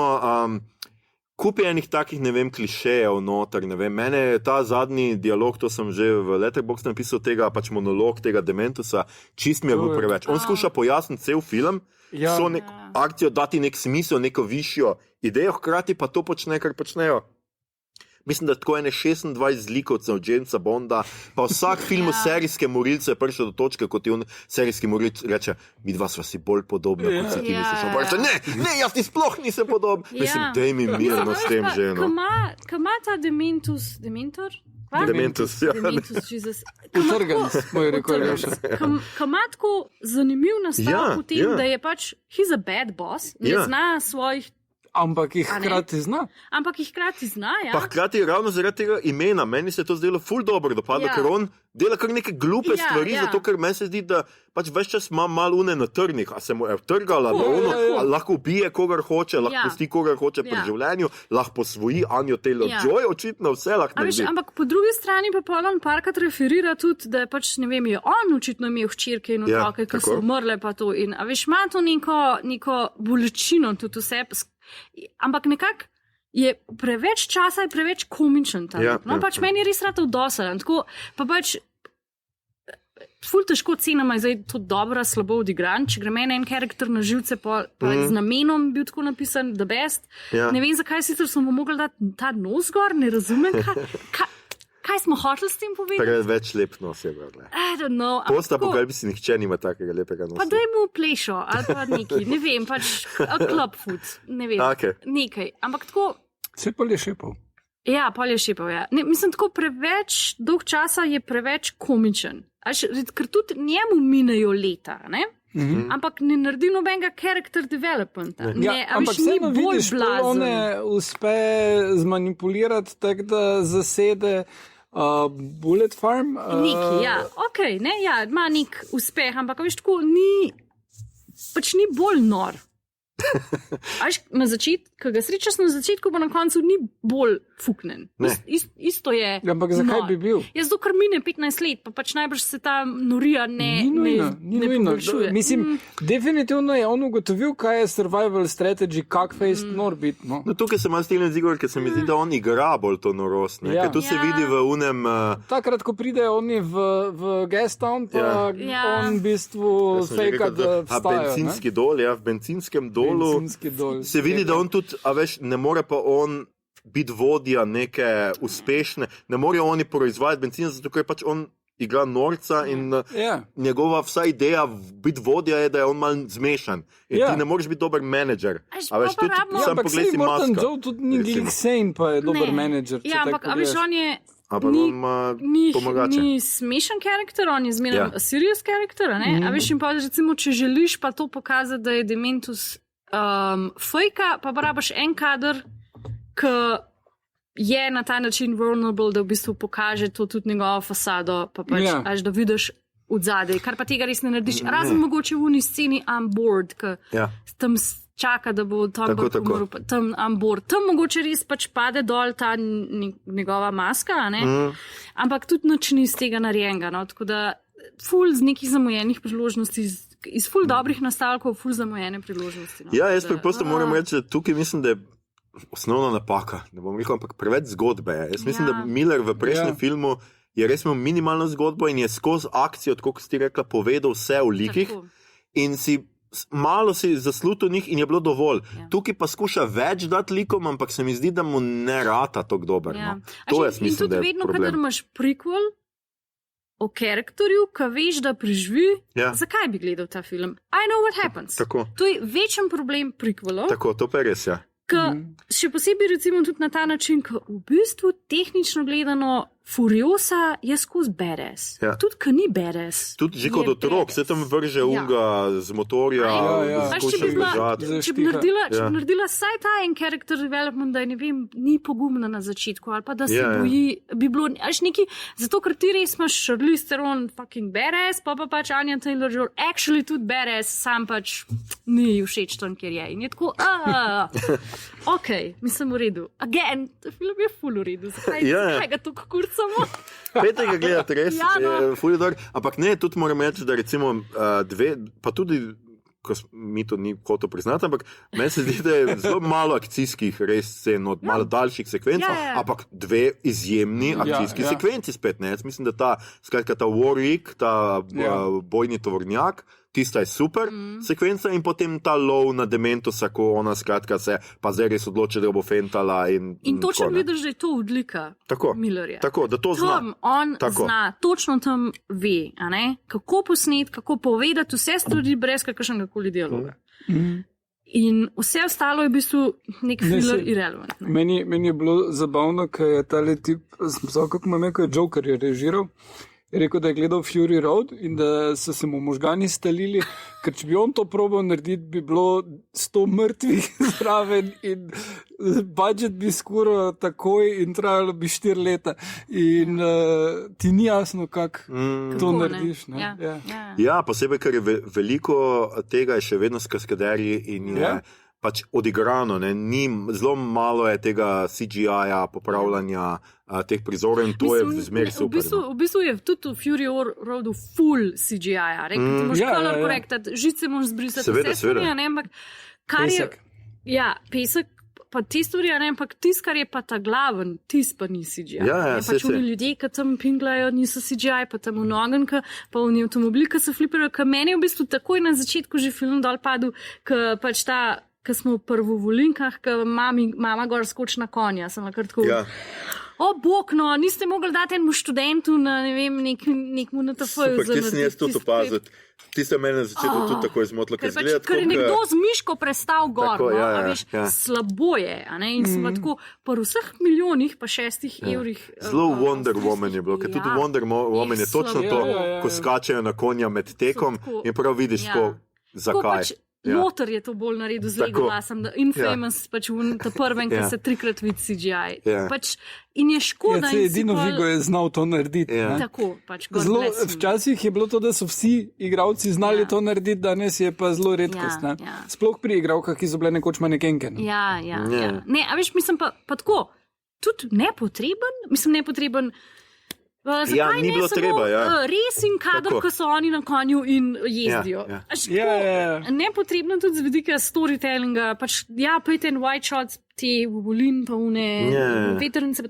kupi enih takih, ne vem, klišejev noter, ne vem. Mene je ta zadnji dialog, to sem že v Letterboxd napisal tega, pač monolog tega Dementusa, čist mi je bil preveč. On skuša pojasniti cel film, akcijo dati nek smisel, neko višjo idejo, hkrati pa to počne, kar počnejo. Mislim, da tako ene 26 zlikovcev Jamesa Bonda, pa vsak film serijske morilce je prišel do točke, kot je on serijski morilc reče, mi dva sva si bolj podobna, kot si ti misliš. Ne, jaz ti sploh nisem podoben. Mislim, daj mi mirno s tem ženo. Ko ima ta Dementus, Utrgan, smo jo rekli. Ko ima tako zanimiv nastav v tem, da je pač he's a bad boss, ne zna svojih. Ampak jih hkrati zna. Pa hkrati ravno zaradi tega imena, meni se je to zdelo ful dobro dopadlo, ker on dela kar neke glupe stvari, zato ker meni se zdi, da pač ves čas ima malo une na trnih, a se mu je vtrgala, lahko ubije kogar hoče, lahko pusti kogar hoče pri življenju, lahko posvoji Anjo Taylor-Joy, očitno vse lahko naredi. Ampak po drugi strani pa on parkrat referira tudi, da je pač, ne vem, je on očitno imel hčerke in otroke, ki so umrle pa to in, a veš, ima to neko bolečino tudi vse. Ampak nekako je preveč časa, je preveč komičen tam. Pač meni je res rad vdosaden. Tako, pa pač ful težko cenama je zdaj to dobro, slabo odigran. Če gre meni en karakter na živce, pa z namenom bil tako napisan, the best. Ne vem, zakaj sicer smo mogli dati ta nos gor, ne razumem, kaj smo hoteli s tem povedati? Preveč lep nos je, brale. I don't know. Postapokalipsi nihče nima takega lepega nosa. Pa daj mu plešo, ali pa nekaj, ne vem, pač club food, ne vem, nekaj. Ampak tako... Se pa je šepal. Ja, pa je šepal, ja. Ne, mislim, tako preveč dolg časa je preveč komičen. Ker tudi njemu minejo leta, ne? Ampak ne naredi nobenega character developmenta. Ampak vseeno vidiš, polone uspe zmanipulirati tako, da zasede Bullet Farm. Neki, ja, okej, ne, ja, ima nek uspeh, ampak veš, tako ni bolj nor. Na začetku, ko ga srečaš na začetku, pa na koncu ni bolj fuknen. Isto je. Ampak zakaj bi bil? Zato, ker mine 15 let, pa pač najbrž se ta norija ne poboljšuje. Mislim, definitivno je on ugotovil, kaj je survival strategy, kak face nor biti. No, tukaj se malo strinjam z Igor, ker se mi zdi, da on igra bolj to norost. Ker tu se vidi v unem... Takrat, ko pridejo oni v Gastown, pa on v bistvu fejka, da vstajajo. Bencinski dol, v benzinskem dolu. Se vidi, da on tudi, a veš, ne more pa on biti vodja neke uspešne, ne morejo oni proizvajati benzina, zato ker pač on igra norca in njegova vsa ideja biti vodja je, da je on mal zmešan. In ti ne moreš biti dober menedžer. A veš, tudi sam pogled si Maska. Morten Joe tudi ni Glik Sane, pa je dober menedžer. Ja, ampak a veš, on je ni smešen karakter, on je zmeraj serious karakter, a veš, in pa recimo, če želiš pa to pokazati, da je Dementus fejka, pa rabaš en kader, ki je na ta način vulnerable, da v bistvu pokaže to tudi njegovo fasado, pa pač da vidiš od zadaj, kar pa tega res ne narediš. Razen mogoče v uni sceni On Board, ki tam čaka, da bo Tom umrl, tam On Board. Tam mogoče res pač pade dol ta njegova maska, ampak tudi nič ni iz tega narejenega, no? Tako da ful z nekih zamujenih priložnosti, iz ful dobrih nastavkov, ful zamujene priložnosti. No? Ja, jaz preprosto moram reči, da tukaj mislim, da je osnovna napaka, ne bom rekel, ampak preveč zgodbe. Jaz mislim, da Miller v prejšnjem filmu je res imel minimalno zgodbo in je skozi akcijo, tako kot si rekla, povedal vse v likih in malo si zaslutil njih in je bilo dovolj. Tukaj pa skuša več dati likom, ampak se mi zdi, da mu ne rata tako dober. No. To jaz mislim, da je problem. In tudi vedno, kadar imaš prequel o karakterju, ki veš, da preživi, zakaj bi gledal ta film? I know what happens. Tako. To je večen problem prequelov. Tako, to pa je res, Še posebej recimo tudi na ta način, ki v bistvu tehnično gledano Furiosa je skozi badass. Tudi, ki ni badass. Tudi že kot otrok, se tam vrže unga z motorja, če bi naredila saj ta en character development, da je, ne vem, ni pogumna na začetku, ali pa da se boji, bi bilo, neki, zato ker ti res imaš Charlize Theron fucking badass, pa pač Anya Taylor-Joy actually tudi badass, sam pač ni všeč tam, kjer je. In je tako, mislim v redu. Again, film je full v redu. Zakaj ga tukaj kurcamo? Pete ga gledati, res je full dobro. Ampak ne, tudi moram reči, da recimo dve, pa tudi, ko mi to ni hotel priznati, ampak meni se zdi, da je zelo malo akcijskih res scen od malo daljših sekvenc, ampak dve izjemni akcijski sekvenci spet. Ne? Jaz mislim, da ta Warwick, ta bojni tovornjak, tista je super sekvenca in potem ta lov na Dementusa, ko ona skratka se pa zdaj res odloči, da bo fentala. In točno vidiš, da je to odlika Millerja. Tako, da to zna. On zna, točno tam ve, a ne? Kako posnet, kako povedati vse stvari brez kakršnega koli dialoga. In vse ostalo je v bistvu nek thriller irrelevant. Meni je bilo zabavno, ker je tale tip, kako ima me, ko je Joker je režiral, je rekel, da je gledal Fury Road in da so se mu možgani stalili, ker če bi on to probal narediti, bi bilo 100 mrtvih zraven in budžet bi skoril takoj in trajalo bi 4 leta. In ti ni jasno, kako to narediš. Ja, posebej, ker je veliko tega je še vedno s kaskaderji in je pač odigrano, zelo malo je tega CGI-ja, popravljanja teh prizorov in to je zmeraj super. V bistvu je tudi v Fury Roadu full CGI-ja. Ti moš color correctati, žice moš zbrisati, vse stvari, ampak pesek. Pesek, pa te stvari, ampak tis, kar je pa ta glaven, tis pa ni CGI. Pač oni ljudje, ki tam pinglajo, niso CGI, pa tam v nogenka, pa oni avtomobili, ki se fliperajo, ki meni je v bistvu takoj na začetku že film dol padel, ki pač ki smo v prvovolinkah, ki mama gor skoči na konja, sem kar tako, o bog, no, niste mogli dati enemu študentu na, ne vem, nekmu na TF-ju. Super, kje sem jaz tudi opazil. Ti se mene na začetku tudi tako izmotilo, ker Ker je nekdo z miško prestal gor, Tako, no, ja, a veš, slabo je, a ne, in sem tako, po vseh milijonih pa 6 evrih. Zelo Wonder Woman je bilo, ker tudi Wonder Woman je točno slabo. to, Ja. ko skačejo na konja med tekom in prav vidiš, zakaj. Noter je to bolj naredil z Lego glasom, Infamous, pač v ta prvem, ki se 3x vidi CGI. Pač, in je škoda. Ja, edino Vigo je znal to narediti. Tako, pač Zelo, včasih je bilo to, da so vsi igralci znali to narediti, danes je pa zelo redkost. Sploh pri igralkah, ki so bile nekoč manekenke. Ja. Ne, a veš, mislim pa tako, tudi nepotreben. Zakaj ni bilo treba, res in kadar, ko so oni na konju in jezdijo. Nepotrebno tudi z vidika storytellinga, pač pejte en white shots, te volin pa une vetrnice,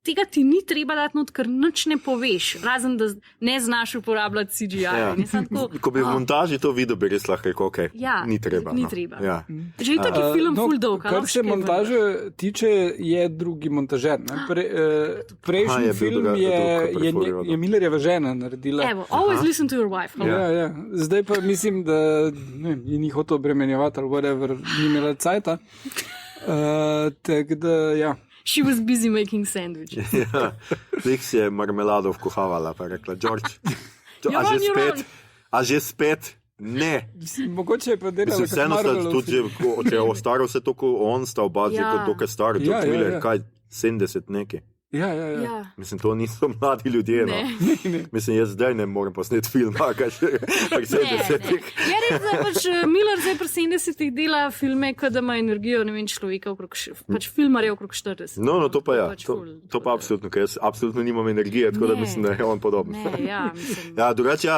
tega ti ni treba dati not, ker nič ne poveš, razen da ne znaš uporabljati CGI. Ko bi v montaži to videl, bi res lahko rekel, ok, ni treba. Ni treba. Že je taki film full dolg. Kar se montaže tiče, je drugi montažer. Prejšnji film je Millerjeva žena naredila. Evo, always listen to your wife. Ja. Zdaj pa mislim, da je ni hotel obremenjevati ali whatever, ni imela cajta. Tako da, ja. She was busy making sandwiches. Lik si je marmelado vkuhavala, pa je rekla, George, a že spet? Ne. Mogoče je pa delala kot Marvelov. Tudi, če je ostaro vse to, ko on sta oba, že kot toke stari, George Miller, kaj, 70 neki. Ja. Mislim, to niso mladi ljudje. Ne. Mislim, jaz zdaj ne morem posneti filma, kaj še 70-ih. Je res, da pač Miller zdaj pri 70-ih dela filme, kada ima energijo, ne vem, človeka okrog, pač filmarje okrog 40. No, to pa ja, to pa absolutno, ker jaz absolutno nimam energije, tako da mislim, da je on podoben. Drugače,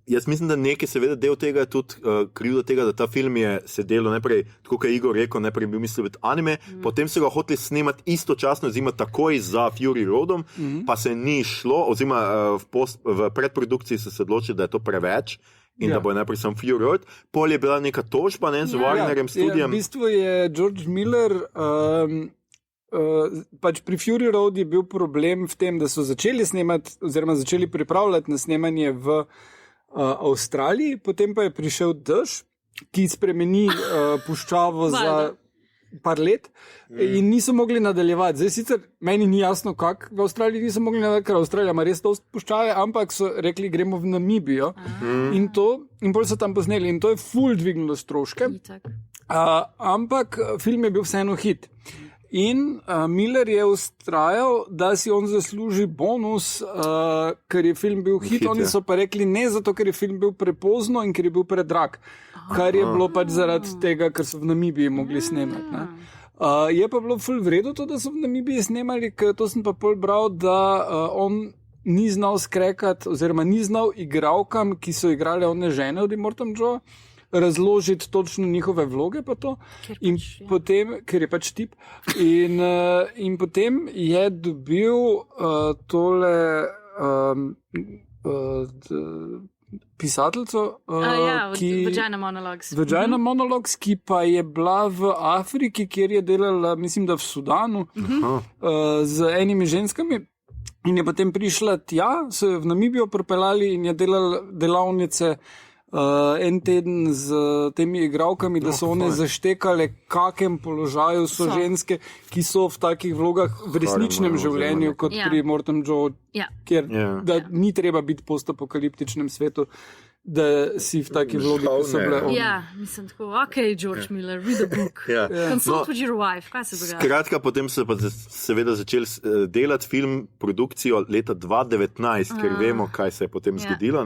jaz mislim, da nekaj seveda del tega je tudi krivda tega, da ta film je se delo najprej, tako kot je Igor rekel, najprej bil mislil biti anime, potem so ga hoteli snemati istočasno, oziroma takoj za Fury Roadom, pa se ni šlo, oziroma v predprodukciji so se odločili, da je to preveč in da bo najprej sam Fury Road. Pol je bila neka tožba, z Warnerjem studijem. V bistvu je George Miller pač pri Fury Road je bil problem v tem, da so začeli snemati, oziroma začeli pripravljati na snemanje v Avstraliji, potem pa je prišel dež, ki spremeni puščavo za par let in niso mogli nadaljevati. Zdaj sicer meni ni jasno, kako v Avstraliji niso mogli nadaljevati, ker Avstralija ima res dosti puščave, ampak so rekli, gremo v Namibijo in bolj so tam posneli in to je ful dvignilo stroške, ampak film je bil vseeno hit. In Miller je ustrajal, da si on zasluži bonus, ker je film bil hit. Oni so pa rekli ne, zato ker je film bil prepozno in ker je bil predrag, kar je bilo pač zaradi tega, ker so v Namibiji mogli snemati. Je pa bilo ful vredo to, da so v Namibiji snemali, ker to sem pa pol bral, da on ni znal skrekati, oziroma ni znal igralkam, ki so igrali one žene od Immortan Joe, razložiti točno njihove vloge pa to potem, ker je pač tip in potem je dobil tole pisateljco Vagina Monologues, ki pa je bila v Afriki, kjer je delala, mislim, da v Sudanu z enimi ženskami in je potem prišla tja, so jo v Namibijo pripeljali in je delala delavnice en teden z temi igralkami, da so one zaštekale, kakem položaju so ženske, ki so v takih vlogah v resničnem življenju, kot pri Immortan Joe, kjer da ni treba biti v postapokaliptičnem svetu, da si v takih vlogi, ki so bile. Mislim tako, ok, George Miller, read the book. Consult with your wife, kaj se dogaja? Skratka, potem so pa seveda začeli delati film, produkcijo leta 2019, ker vemo, kaj se je potem zgodilo.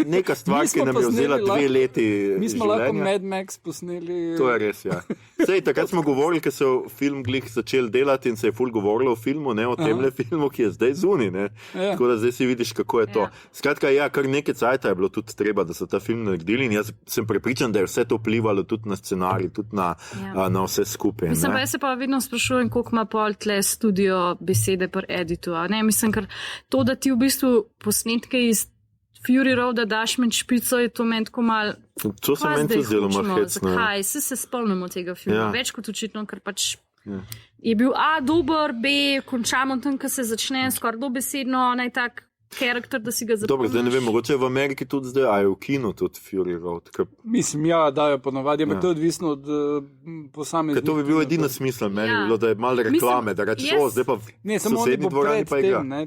Neka stvar, ki nam je vzela 2 leti. Mi smo lahko Mad Max posneli. To je res, ja. Sej, takrat smo govorili, ker so film glih začeli delati in se je ful govorilo o filmu, o temle filmu, ki je zdaj zunaj. Tako da zdaj si vidiš, kako je to. Skratka, kar nekaj cajta je bilo tudi treba, da so ta film naredili in jaz sem prepričan, da je vse to vplivalo tudi na scenarij, tudi na vse skupaj. Mislim, jaz se pa vedno sprašujem, koliko ima pol tle studio besede pri editu. Mislim, ker to, da ti v bistvu posnetke iz Fury Roada daš med špico, je to meni tako malo. To se meni tudi zelo malo hecno. Zakaj? Se spomnimo tega filma. Več kot očitno, ker pač je bil A dober, B končamo tam, ko se začne skoraj dobesedno, naj tak karakter, da si ga zapomniš. Dobro, zdaj ne vem, mogoče je v Ameriki tudi zdaj, a je v kinu tudi Fury Road. Mislim, dajo ponavadi, ampak to je odvisno od posameznika. To bi bilo edino smisel, meni bi bilo, da je malo reklame, da rečeš, zdaj pa v sosednji dvorani pa igra. Ne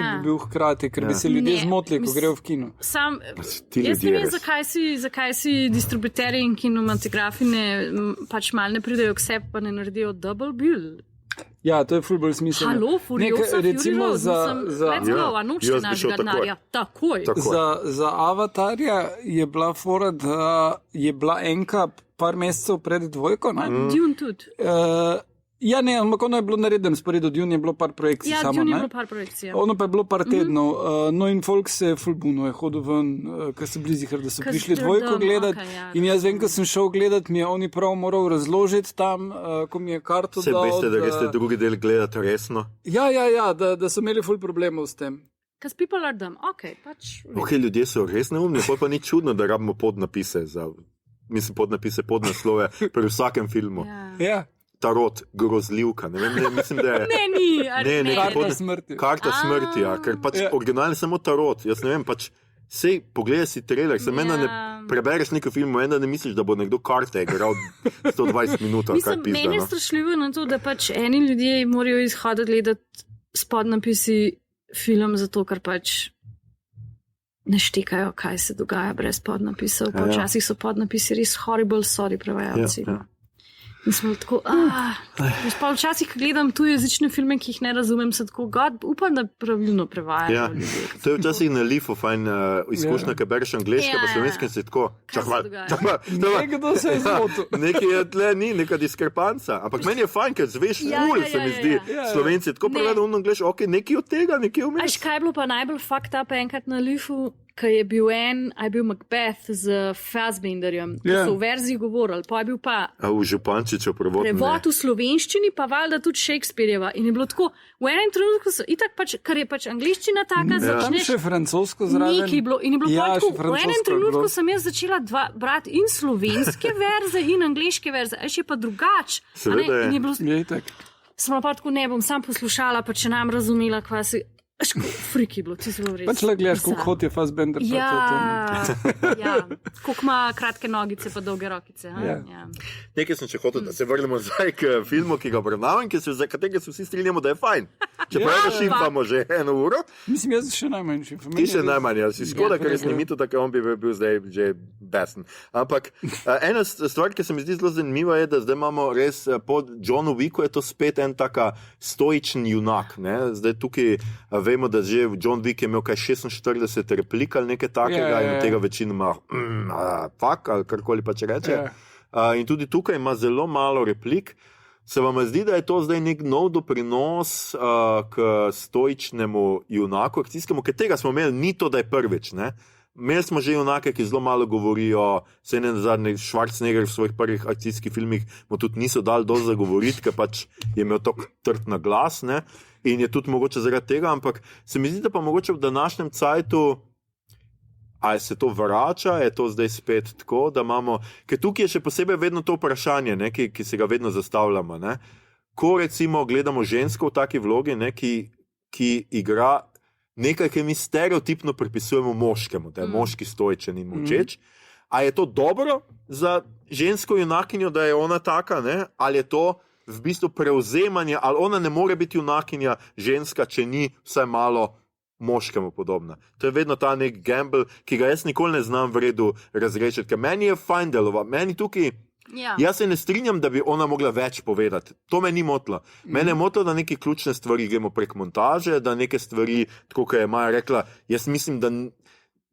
bi bil hkrati, ker bi se ljudje zmotili, ko grejo v kino. Jaz ne vem, zakaj si distributerji in kinematografi pač mal ne pridejo k sebi, pa ne naredijo double bill. Ja, to je ful bolj smiselno. Halo, Furiosa, recimo noče našega denarja. Takoj. Za Avatarja je bila fora, da je bila enka par mesecev pred dvojko. Dune tudi. Ja, ne, ampak ono je bilo naredeno sporedo, Dune je bilo par projekcij samo. Ja, Dune je bilo par projekcij. Ono pa je bilo par tednov. No in folk se je ful buno, je hodil ven, ker so bili zihar, da so prišli dvojko gledati. In jaz vem, ko sem šel gledati, mi je oni prav moral razložiti tam, ko mi je karto dal. Se veste, da greste drugi del gledati resno? Ja, da so imeli ful problemov s tem. Because people are dumb. Pač. Ljudje so res neumni, pa ni čudno, da rabimo podnapise, podnaslove pri vsakem filmu. Ja. Tarot, grozljivka, ne vem, mislim, da je... Ne, karta smrti. Karta smrti, ja, ker pač originalni samo tarot, jaz ne vem, pač sej, pogledaj si trailer, se menda ne prebereš neko film, menda ne misliš, da bo nekdo karte igral 120 minut, kaj pizda. Meni je strašljivo na to, da pač eni ljudje morajo izhoditi gledati s podnapisi film, zato ker pač ne štekajo, kaj se dogaja brez podnapisov, pa včasih so podnapisi res horrible, sorry prevajalci. In smo tako, včasih, ko gledam tujezične filme, ki jih ne razumem, se tako, upam, da pravilno prevajajo ljudje. To je včasih na lifu fajn izkušnja, ker bereš angleške, pa slovenske se tako, Nekdo se je zmotil. Nekaj je tle, ni neka diskrepanca, ampak meni je fajn, ker zveš se mi zdi, Slovenci tako prevedo angleš, nekaj od tega, nekaj vmes. Až kaj je bilo pa najbolj fucked up enkrat na lifu, ko je bil Macbeth z Fassbenderjem, ki so v verziji govorili, pa je bil pa v Župančiču prevod v slovenščini, pa valjda tudi Shakespearjeva. In je bilo tako, v enem trenutku so itak pač, ker je pač angliščina taka, začneš... Tam še francosko zraven. In je bilo tako, v enem trenutku sem jaz začela brati in slovenske verze in angliške verze, a še pa drugač. Seveda je. Smo pa tako, ne bom sam poslušala, pa če nam razumela, kva si... Friki bilo, ti zelo res. Pač le gledaš, koliko hod je Fassbender. Koliko ima kratke nogice pa dolge rokice. Nekaj sem še hotel, da se vrnemo zdaj k filmu, ki ga obravnavam, za katerega se vsi strinjamo, da je fajn. Čeprav ga šimfamo že 1 uro. Mislim, jaz še najmanj šimfam. Ti še najmanj, ja. Si škoda, ker je snimito, tako on bi bil zdaj že besen. Ampak ena stvar, ki se mi zdi zelo zanimiva, je, da zdaj imamo res po Johnu Wicku je to spet en taka stoičen junak. Zdaj tukaj vemo, da že John Wick je imel kaj 46 replik ali nekaj takega in od tega večinoma fuck ali karkoli pa če reče. In tudi tukaj ima zelo malo replik. Se vam zdi, da je to zdaj nek nov doprinos k stoičnemu junaku, akcijskemu, ker tega smo imeli, ni to, da je prvič, ne? Imeli smo že junake, ki zelo malo govorijo, se ne nazadnje Schwarzenegger v svojih prvih akcijskih filmih mu tudi niso dali dosti zagovoriti, ker pač je imel tok trd na glas, ne? In je tudi mogoče zaradi tega, ampak se mi zdi, da pa mogoče v današnjem cajtu, ali se to vrača, je to zdaj spet tako, da imamo, ker tukaj je še posebej vedno to vprašanje, ne, ki se ga vedno zastavljamo, ne? Ko recimo gledamo žensko v taki vlogi, ne, ki igra nekaj, ki mi stereotipno pripisujemo moškemu, da je moški stoičen in molčeč, a je to dobro za žensko junakinjo, da je ona taka, ne? Ali je to v bistvu prevzemanje, ali ona ne more biti junakinja ženska, če ni vsaj malo moškemu podobna. To je vedno ta nek gamble, ki ga jaz nikoli ne znam v redu razrešiti, ker meni je fajn delovati. Meni tukaj, jaz se ne strinjam, da bi ona mogla več povedati. To me ni motilo. Mene je motilo, da neke ključne stvari gremo prek montaže, da neke stvari, tako kot je Maja rekla, jaz mislim, da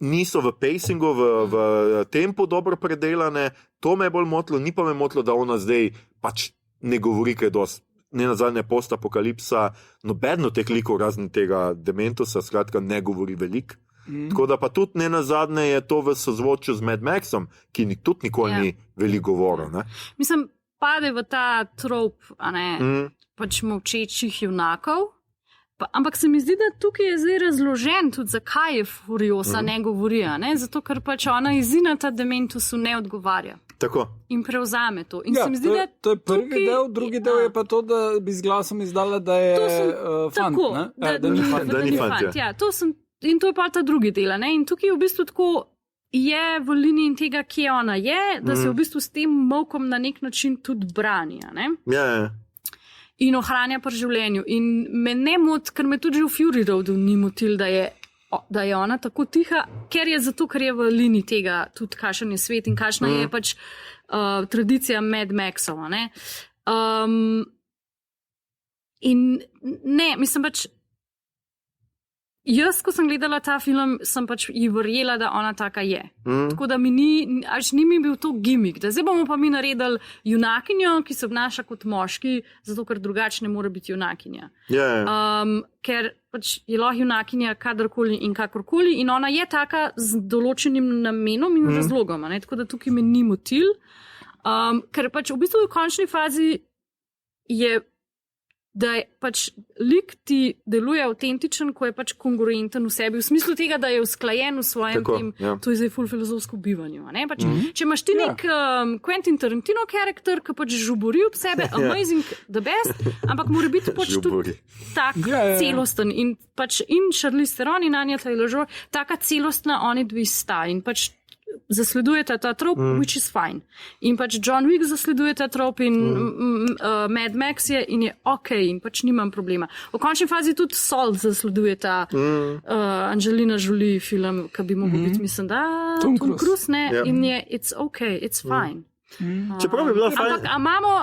niso v pacingu, v tempu dobro predelane. To me je bolj motilo, ni pa me motilo, da ona zdaj pač ne govori kaj dosti. Ne nazadnje postapokalipsa, nobeno teh likov razen tega Dementosa, skratka, ne govori veliko. Tako da pa tudi ne nazadnje je to v sozvočju z Mad Maxom, ki tudi nikoli ni veliko govoril. Ne? Mislim, pade v ta trop, pač molčečih junakov, ampak se mi zdi, da tukaj je zdaj razložen tudi, zakaj je Furiosa ne govori, ne? Zato ker pač ona izina ta Dementosu ne odgovarja. Tako. In prevzame to. In Ja, se mi zdi, da to je prvi del, drugi del je pa to, da bi z glasom izdala, da je fant. tako, Ne? da ni fant. Da ni fant, Ja, in to je pa ta drugi del. Ne? In tukaj je v bistvu tako, je v liniji tega, kje ona je, da se v bistvu s tem molkom na nek način tudi brani. Ne? Ja. In ohranja pri življenju. In me ne moti, ker me tudi že v Fury Roadu ni motil, da je ona tako tiha, ker je v liniji tega tudi, kakšen je svet in kakšna je pač tradicija Mad Maxova. In ne, mislim pač, jaz, ko sem gledala ta film, sem pač ji verjela, da ona taka je. Tako da mi ni mi bil to gimmick, da zdaj bomo pa mi naredili junakinjo, ki se obnaša kot moški, zato ker drugače ne more biti junakinja. Ker pač je lahko junakinja kadarkoli in kakorkoli in ona je taka z določenim namenom in razlogom. Tako da tukaj me ni motil. Ker pač v bistvu v končni fazi je, da je pač lik ti deluje avtentičen, ko je pač kongruenten v sebi, v smislu tega, da je usklajen v svojem tem, to je zdaj ful filozofsko bivanju. Pač, če imaš ti nek Quentin Tarantino karakter, ki pač žubori ob sebe, amazing, the best, ampak mora biti pač tudi tak celosten in pač in Charlize Theron in Anya Taylor-Joy, taka celostna oni dve sta in pač zasledujete ta trop, which is fine. In pač John Wick zasleduje ta trop in Mad Max je in je okej in pač nimam problema. V končni fazi tudi Salt zasleduje ta Angelina Jolie film, ki bi mogel biti, mislim, da Tom Cruise, ne, in je it's okay, it's fine. Čeprav bi bila fajn. Ampak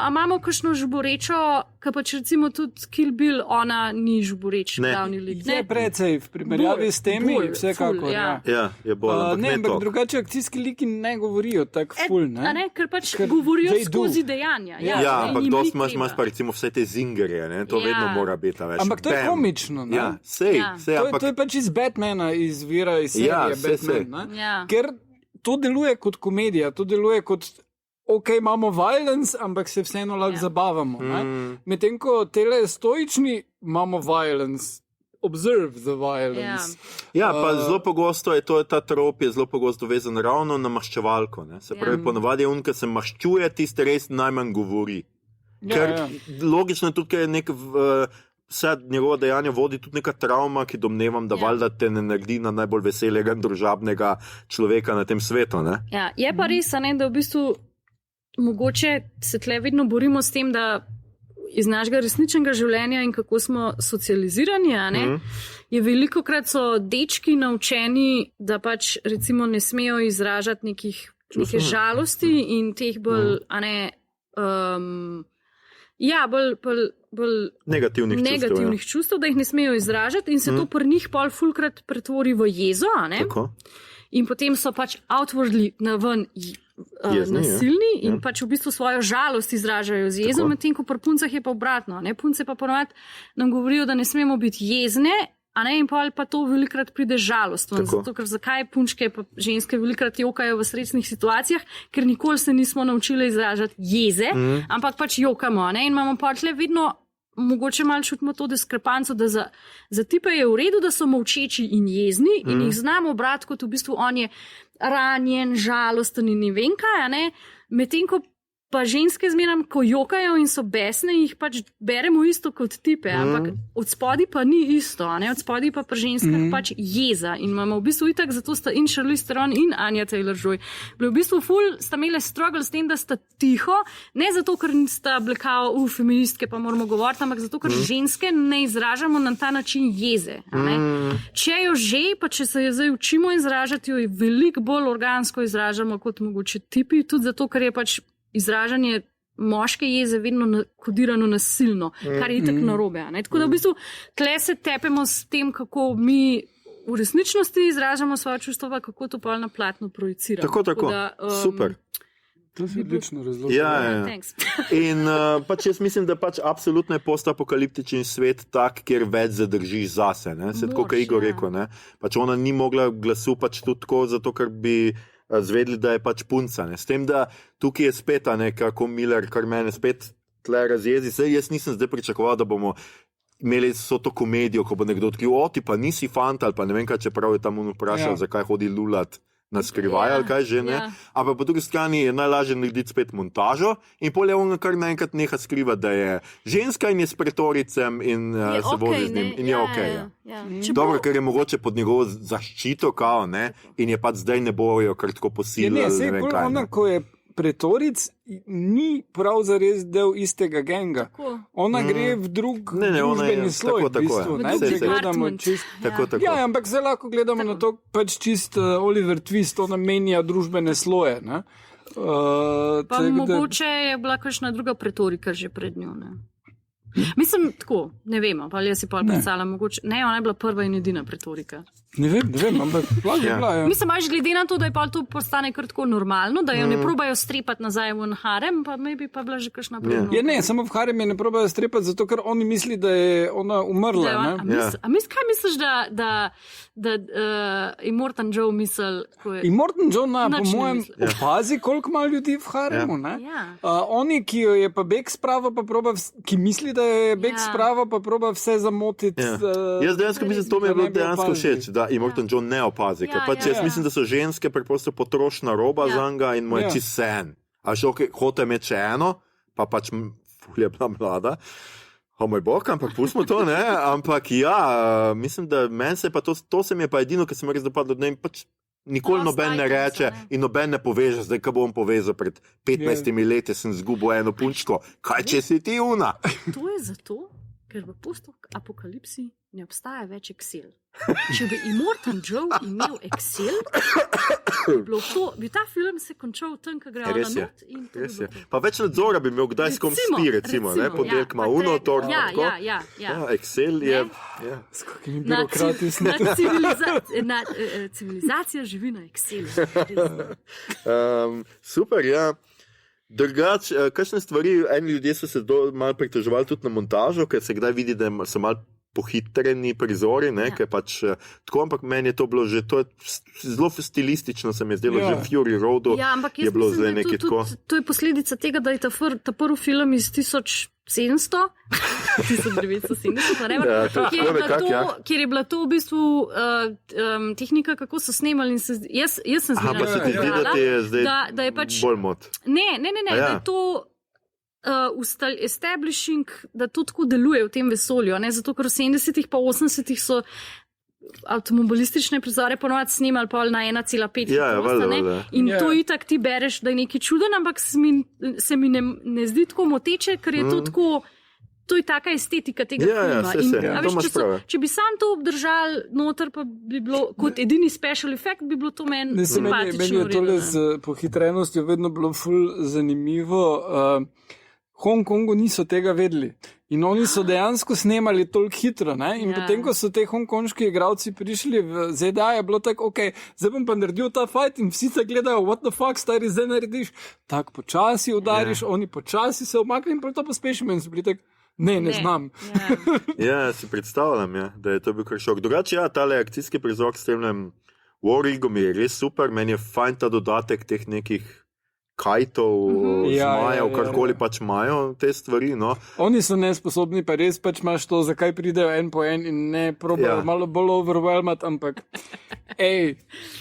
imamo kakšno žuborečo, ki pač recimo tudi Kill Bill, ona ni žuboreč glavni lik. Je precej v primerjavi s temi, vsekakor. Ja, je bolj. Ne, ampak drugače akcijski liki ne govorijo tako ful, ne? Ker pač govorijo skozi dejanja. Ja, ampak dost imaš pa recimo vse te zingerje, ne? To vedno mora biti več. Ampak to je komično, ne? Ja, sej. To je pač iz Batmana, izvira iz serije Batman, ne? Ker to deluje kot komedija, to deluje kot ok, imamo violence, ampak se vseeno lahko zabavamo. Medtem ko tele stoični imamo violence, observe the violence. Ja, pa zelo pogosto je ta trop je zelo pogosto vezan ravno na maščevalko. Ne? Se pravi, ponavadi je ki se maščuje, tiste res najmanj govori. Ker logično je tudi, ker je nek vse njegova dejanja vodi tudi neka travma, ki domnevam, da valjda te ne naredi na najbolj veselega in družabnega človeka na tem svetu. Ne? Ja, je pa res, ne, da v bistvu mogoče se tle vedno borimo s tem, da iz našega resničnega življenja in kako smo socializirani, je velikokrat so dečki naučeni, da pač recimo ne smejo izražati neke žalosti in teh bolj, bolj negativnih čustev, da jih ne smejo izražati in se to pri njih pol fulkrat pretvori v jezo, in potem so pač outwardly naven nasilni in pač v bistvu svojo žalost izražajo z jezo, medtem ko pri puncah je pa obratno. Punce pa ponovadi nam govorijo, da ne smemo biti jezne, in pa to velikrat pride žalostno. Zato, ker zakaj punčke pa ženske velikrat jokajo v stresnih situacijah, ker nikoli se nismo naučili izražati jeze, ampak pač jokamo. In imamo pa tle vedno mogoče malo čutimo to diskrepanco, da za tipe je v redu, da so molčeči in jezni in jih znamo brati, kot v bistvu on je ranjen, žalosten in ne vem kaj, medtem ko pa ženske zmeram, ko jokajo in so besne, jih pač beremo isto kot tipe, ampak od spodaj pa ni isto, od spodaj pa pri ženskah pač jeza in imamo v bistvu itak, zato sta in Charlize Theron in Anya Taylor-Joy bili v bistvu sta imeli struggle s tem, da sta tiho, ne zato, ker sta bile kao feministke, pa moramo govoriti, ampak zato, ker ženske ne izražamo na ta način jeze. Če jo že, pa če se jo zdaj učimo izražati, jo veliko bolj organsko izražamo kot mogoče tipi, tudi zato, ker je pač izražanje moške jeze vedno kodirano nasilno, kar je itak narobe. Tako da v bistvu tle se tepemo s tem, kako mi v resničnosti izražamo svoje čustva, kako to pa na platno projiciramo. Tako, super. To si odlično razložil. Ja. In pač jaz mislim, da pač absolutno je postapokaliptični svet tak, kjer več zadržiš zase. Se tako, kot Igor rekel. Pač ona ni mogla glasu pač tudi tako, zato ker bi zvedli, da je pač punca. S tem, da tukaj je spet, kako Miller, kar mene spet tle razjezi. Sej jaz nisem zdaj pričakoval, da bomo imeli so to komedijo, ko bo nekdo odkril, ti pa nisi fant ali pa ne vem kaj, čeprav je tam on vprašal, zakaj hodi lulat na skrivaj ali kaj že ne. Ampak po drugi strani je najlažje narediti spet montažo in pol je on kar naenkrat neha skrivati, da je ženska in je s pretoricem in se vozi z njim in je okej. Dobro, ker je mogoče pod njegovo zaščito, kao, ne, in je pač zdaj ne bojo kar tako posilili. Ne vem kaj. Ona, ko je pretoric, ni prav zares del istega genga. Ona gre v drug družbeni sloj. Tako. Ja, ampak zdaj lahko gledamo na to pač čist Oliver Twist, ona menja družbene sloje. Ne? Pa mogoče je bila kakšna druga pretorika že pred njo. Ne? Mislim, tako, ne vem, pa jaz si pa predstavljam, mogoče. Ne, ona je bila prva in edina pretorika. Ne vem, ampak je bila. Ja. Mislim, imaš glede na to, da je pa to postane kar tako normalno, da jo ne probajo strepati nazaj v harem, pa bi pa bila že kakšna prva. Ja, ne, samo v harem je ne probajo strepati, zato ker oni misli, da je ona umrla. Kaj misliš, da Immortan Joe misli? Immortan Joe, po mojem, opazi, koliko ima ljudi v haremu. Oni, ki jo je pa beg sprava, pa proba, ki misli, da je beg sprava, pa proba vse zamotiti. Jaz dejansko mislim, to mi je bilo dejansko všeč, da Immortan Joe ne opazi, ker pač jaz mislim, da so ženske preprosto potrošna roba za njega in mu je čist sen. A že hoče imeti še eno, pa pač je bila mlada. O moj bog, ampak pustimo to, ne? Ampak mislim, da meni se pa to se mi je pa edino, ker se mi res dopadlo, da pač nikoli noben ne reče in noben ne poveže, zdaj, ko bom povezal pred 15 leti, sem zgubil eno punčko. Kaj, če si ti una? To je zato, ker v post-apokalipsi ne obstaja več Excel. Če bi Immortan Joe imel Excel, bi ta film se končal tam, ko grejo na not. In to pa več nadzora bi imel, kdaj s kom spi, recimo. Ponedeljek ima uno, torek tako. Excel je... S kakimi birokrati smo. Civilizacija živi na Excelu. Super, ja. Drugač, kakšne stvari, eni ljudje so se malo pritoževali tudi na montažo, ker se kdaj vidi, da so malo pohitreni prizori, ne, ker pač tako, ampak meni je to bilo že, to je zelo stilistično, se mi je zdelo, že Fury Roadu je bilo zdaj nekaj tako. To je posledica tega, da je ta prvi film iz 1970, kjer je bila to v bistvu tehnika, kako so snemali in jaz sem pa se ti zdi, da ti je zdaj bolj mod. Ne, da je to establishing, da to tako deluje v tem vesolju, ne? Zato ker v 70-ih pa 80-ih so avtomobilistične prizore ponovadi snimali pol na 1,5 hitrost, in to itak ti bereš, da je nekaj čuden, ampak se mi ne zdi tako moteče, ker je to tako, to je taka estetika tega filma. Če bi sam to obdržal noter, pa bi bilo kot edini special effect, bi bilo to meni simpatično. Meni je tole z pohitrenostjo vedno bilo ful zanimivo. Hongkongu niso tega vedeli. In oni so dejansko snemali toliko hitro. Ne? In potem, ko so te hongkonški igralci prišli v ZDA, je bilo tako, zdaj bom pa naredil ta fight in vsi se gledajo, what the fuck, stari, zdaj narediš. Tak počasi udariš, oni počasi se omakli in to pospešimo in so bili tako, ne znam. Si predstavljam, da je to bil kar šok. Drugače, tale akcijski prizor s tem War Eagom je res super, meni je fajn ta dodatek teh nekih kajtov, zmajev, karkoli pač imajo te stvari. No. Oni so nesposobni, pa res pač imaš to, zakaj pridejo en po en in ne probajo malo bolj overwhelmat, ampak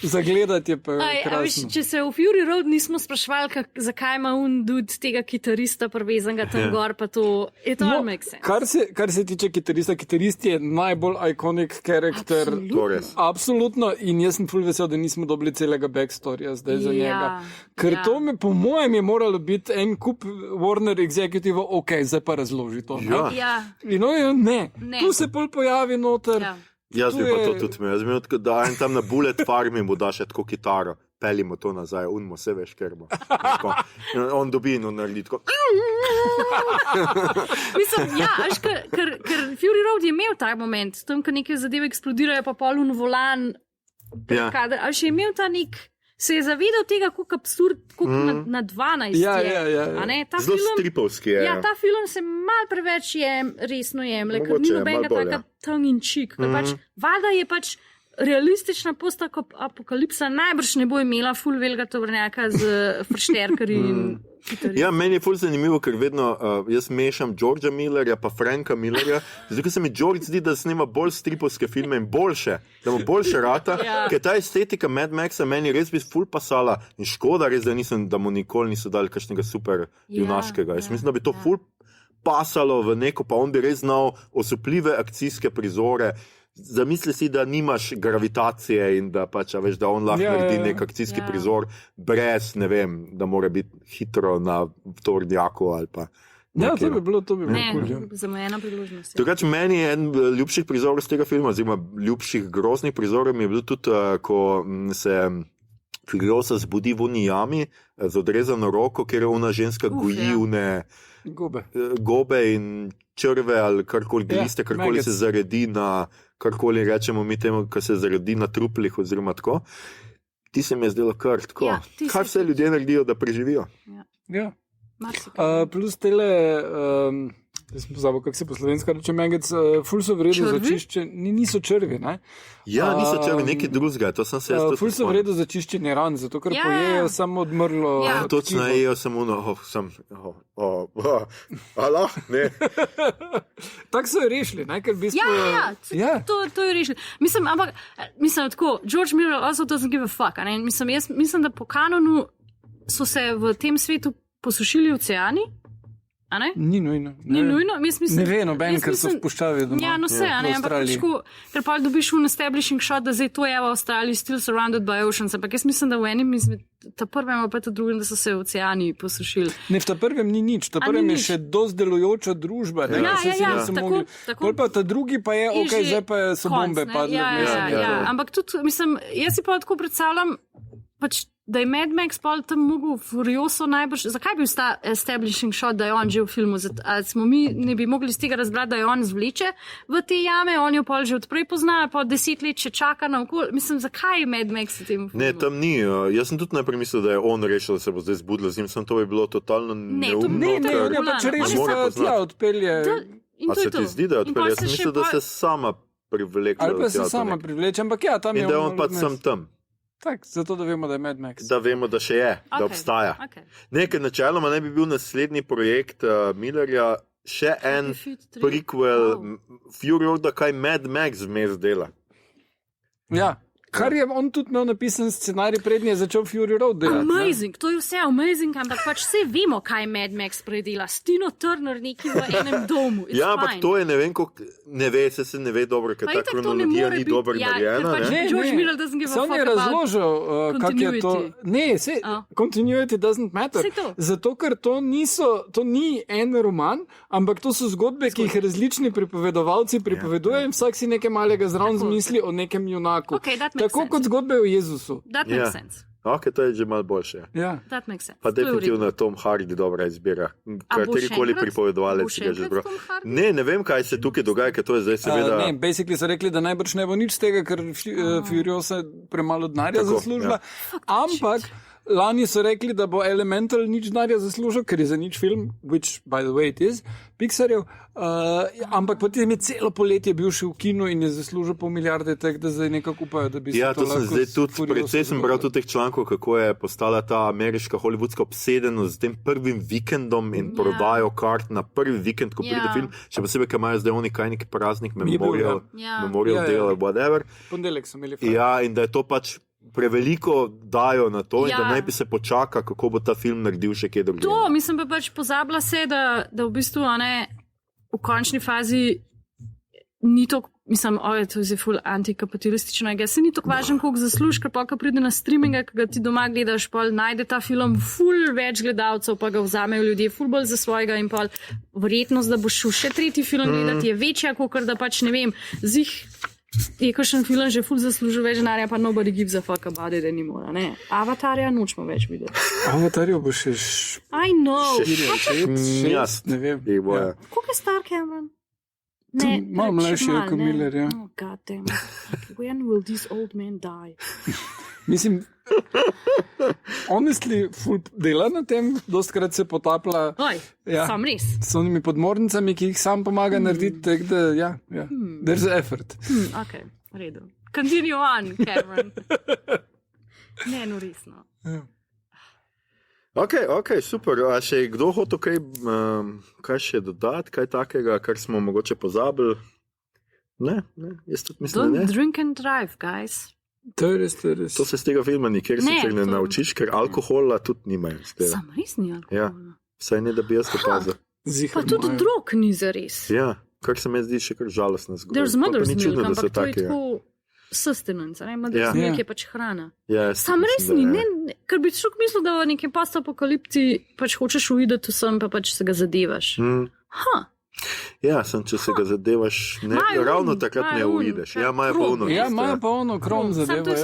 zagledati je pa krasno. Če se v Fury Road nismo sprašvali, zakaj ima dude tega kitarista privezanega tam gor, pa to, it all makes sense. Kar se tiče kitarista, kitarist je najbolj iconic karakter. Absolutno. In jaz sem ful vesel, da nismo dobili celega backstoryja zdaj za njega. Ker to me po mojem je moralo biti en kup Warner Executive, zdaj pa razloži to. In ne. Tu se pol pojavi noter. Jaz bi pa to tudi imel. Jaz bi imel, da en tam na Bullet Farmi mu da še tako kitaro. Pelimo to nazaj, unmo se veš, ker bo. On dobi in on naredi tako. Mislim, ker Fury Road je imel tak moment, tam, ko neke zadeve eksplodirajo, pa pol volan. Ali še je imel ta nek... Se je zavedal tega, kako absurd, kako na 12 je. Zelo stripovski je. Ta film se mal preveč resno jemlje, ker ni nobenega taka tongue in cheek. Valjda je pač realistična postapokalipsa najbrž ne bo imela ful velikega tovornjaka z fršterkarji in kitaristi. Ja, meni je ful zanimivo, ker vedno jaz mešam Georgea Millerja pa Franka Millerja, zato se mi George zdi, da snema bolj stripovske filme in boljše, da mu boljše rata, ker ta estetika Mad Maxa meni res bi ful pasala in škoda res, da mu nikoli niso dali kakšnega super junaškega. Jaz mislim, da bi to ful pasalo v neko, pa on bi res znal osupljive akcijske prizore. Zamisli si, da nimaš gravitacije in da pač, veš, da on lahko naredi nek akcijski prizor brez, ne vem, da mora biti hitro na tornjaku ali pa. Ja, to bi bilo cool. Zamejena priložnost. Drugače, meni je en ljubših prizorov z tega filma, oziroma ljubših groznih prizorov mi je bilo tudi, ko se Furiosa zbudi v oni jami z odrezano roko, ker je ona ženska goji une gobe in črve ali karkoli gliste, karkoli se zaredi na, karkoli rečemo mi temu, kar se zaredi na truplih oziroma tako. Ti se mi je zdelo kar tako. Kaj vse ljudje naredijo, da preživijo? Ja. Plus tele, jaz sem pozabil, kako se po slovensko reče, megec, ful so v redu za čiščenje, niso črvi, ne? Ja, niso črvi, nekaj drugega, to sem se jaz tudi ful so v redu za čiščenje ran, zato ker pojejo samo odmrlo. Točno jejo samo alo, ne. Tako so jo rešili, ne, ker v bistvu... To je rešili. Mislim, tako, George Miller also doesn't give a fuck, ne? Mislim, da po kanonu so se v tem svetu posušili oceani, a ne? Ni nujno. Ne ve noben, ker so spuščavi doma. Ja, no vse, ampak ker pa dobiš v establishing shot, da zdaj to je v Avstraliji still surrounded by oceans, ampak jaz mislim, da v enem izmed, ta prvem pa ta drugem, da so se oceani posušili. Ne, v ta prvem ni nič, ta prvem je še dosti delujoča družba. Tako. Pa ta drugi pa je, zdaj pa so bombe padle. Ja, ampak tudi, mislim, jaz si pa tako predstavljam, pač, da je Mad Max pol tam mogel Furioso najbrž, zakaj bi bil ta establishing shot, da je on že v filmu, ali smo mi ne bi mogli z tega razbrati, da je on zvleče v te jame, on jo pol že odprej pozna, pa 10 let še čaka na okol, mislim, zakaj je Mad Max v tem filmu? Ne, tam ni, jaz sem tudi najprej mislil, da je on rešil, da se bo zdaj zbudila z njim, sem to bi bilo totalno neumno. Ne, pač reši se tja odpelje. A se ti zdi, da je odpelje? Jaz sem mislil, da se sama privlekla. Ali pa se sama privleče, ampak ja, tam je on. In da je on pač sem tam. Tak, zato da vemo, da je Mad Max. Da vemo, da še je, da obstaja. Nekaj načeloma ne bi bil naslednji projekt Millerja še en prequel Fury Road, kaj Mad Max vmes dela. Ja. Kar je on tudi imel napisan scenarij, prednje je začel Fury Road delati. Amazing, to je vse amazing, ampak pač vse vemo, kaj Mad Max predela. Tino Turner neki v enem domu. Ja, ampak to je ne vem, se ne ve dobro, ker ta kronologija ni dobro narejena. George Miller doesn't give a fuck about continuity. Sam je razložil, kak je to. Ne, continuity doesn't matter. Zato, ker to ni en roman, ampak to so zgodbe, ki jih različni pripovedovalci pripovedujejo in vsak si nekaj malega zraven zmisli o nekem junaku. Tako kot zgodbe o Jezusu. That makes sense. Ok, to je že malo boljše. That makes sense. Pa definitivno Tom Hardy dobra izbira. Katerikoli pripovedovalec si ga že zbral. Ne vem, kaj se tukaj dogaja, ker to je zdaj seveda... Ne, basically so rekli, da najbrž ne bo nič z tega, ker Furiosa premalo denarja zaslužila. Ampak lani so rekli, da bo Elemental nič denarja zaslužil, ker je za nič film, which by the way it is, Pixarjev. Ampak potem je celo poletje bil še v kinu in je zaslužil $5 milijarde, tako da zdaj nekako upajo, da bi se to lahko... Ja, to sem zdaj tudi, predvsej sem bral tudi teh člankov, kako je postala ta ameriška hollywoodska obsedenost z tem prvim vikendom in prodajo kart na prvi vikend, ko pride film, še posebej, ker imajo zdaj oni kaj neki praznik, memorial del, whatever. Pondelek so imeli. Ja, in da je to pač preveliko dajo na to in da naj bi se počaka, kako bo ta film naredil še kje drugje. To, mislim pa pač pozabila se, da v bistvu v končni fazi ni to, mislim, to je ful antikapitalistično, se ni to važno, koliko zaslužiš, ker pa pride na streaminga, ki ga ti doma gledaš, pol najde ta film ful več gledalcev, pa ga vzamejo ljudje ful bolj za svojega in pol verjetnost, da boš šel še tretji film gledati, je večja, kot da pač ne vem, je kakšen film že ful zaslužil več denarja, pa nobody gives a fuck about it anymore, ne? Avatarja nočemo več videti. Avatarja bo še I know. Ne vem. Koliko je star Cameron? Ne, malo mlajši je kot Miller, ja. Oh, god damn it. When will this old man die? Mislim, honestly, ful dela na tem, dostkrat se potapla. Sam res. S onimi podmornicami, ki jih sam pomaga narediti, tako da, there's effort. Ok, redu. continue on, Cameron. Ne, no resno. Ok, super. A še kdo hotel kaj še dodati, kaj takega, kar smo mogoče pozabili? Ne, jaz tudi mislim, da ne. Don't drink and drive, guys. To je res. To se z tega filma nikjer sicer ne naučiš, ker alkohola tudi nimajo. Sam res ni alkohola. Ja, saj ne, da bi jaz to pazil. Pa tudi drog ni zares. Ja, kar se mi zdi še kar žalostno zgodba. There's mother's milk, ampak to je tako sustenance, ne? Mother's milk je pač hrana. Ja, sam res ni, ker bi človek mislil, da v nekem post-apokalipti pač hočeš uvideti vsem, pa pač se ga zadevaš. Ja, sem, če se ga zadevaš, ravno takrat ne uideš. Ja, imajo polno. Ja, imajo polno krom zadeva.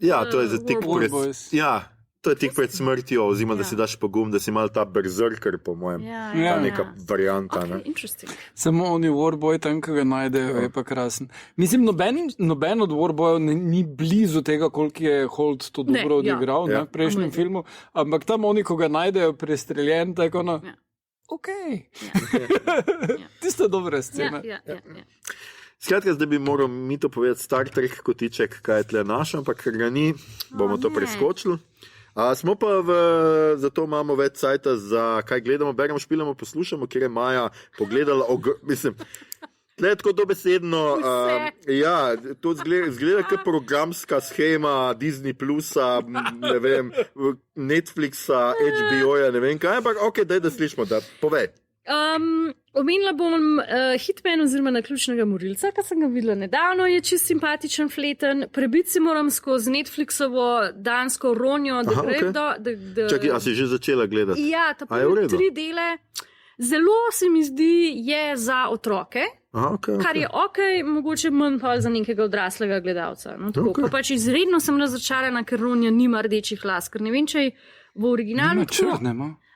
Ja, to je za tik pred... Ja, to je tik pred smrtjo, oziroma da si daš pogum, da si mal ta berserker, po mojem. Ta neka varianta. Samo oni Warboy tam, ki ga najdejo, je pa krasen. Mislim, noben od Warboyov ni blizu tega, koliko je Holt to dobro odigral v prejšnjem filmu, ampak tam oni, ko ga najdejo prestreljen, tako ono... Ok. Tista dobra scena. Skratka, zdaj bi moral mi to povedati Star Trek kotiček, kaj je tle naš, ampak ker ga ni, bomo to preskočili. Smo pa zato imamo več sajta za kaj gledamo, beremo, špilamo, poslušamo, kjer je Maja pogledala, mislim, tle tako dobesedno, ja, to zgleda kot programska schema Disney Plusa, ne vem, Netflixa, HBO-ja, ne vem kaj, ampak ok, daj, da slišimo, da povej. Omenila bom Hitman oziroma Naključnega morilca, ki sem ga videla nedavno, je čist simpatičen, fleten, prebiti si moram skozi Netflixovo dansko Ronjo. Čakaj, a si že začela gledati? Ja, ta prvi 3 dele. Zelo se mi zdi je za otroke. Kar je mogoče manj pa za nekega odraslega gledalca. No, pa pač izredno sem razočarana, ker Ronja nima rdečih las, ker ne vem, če v originalu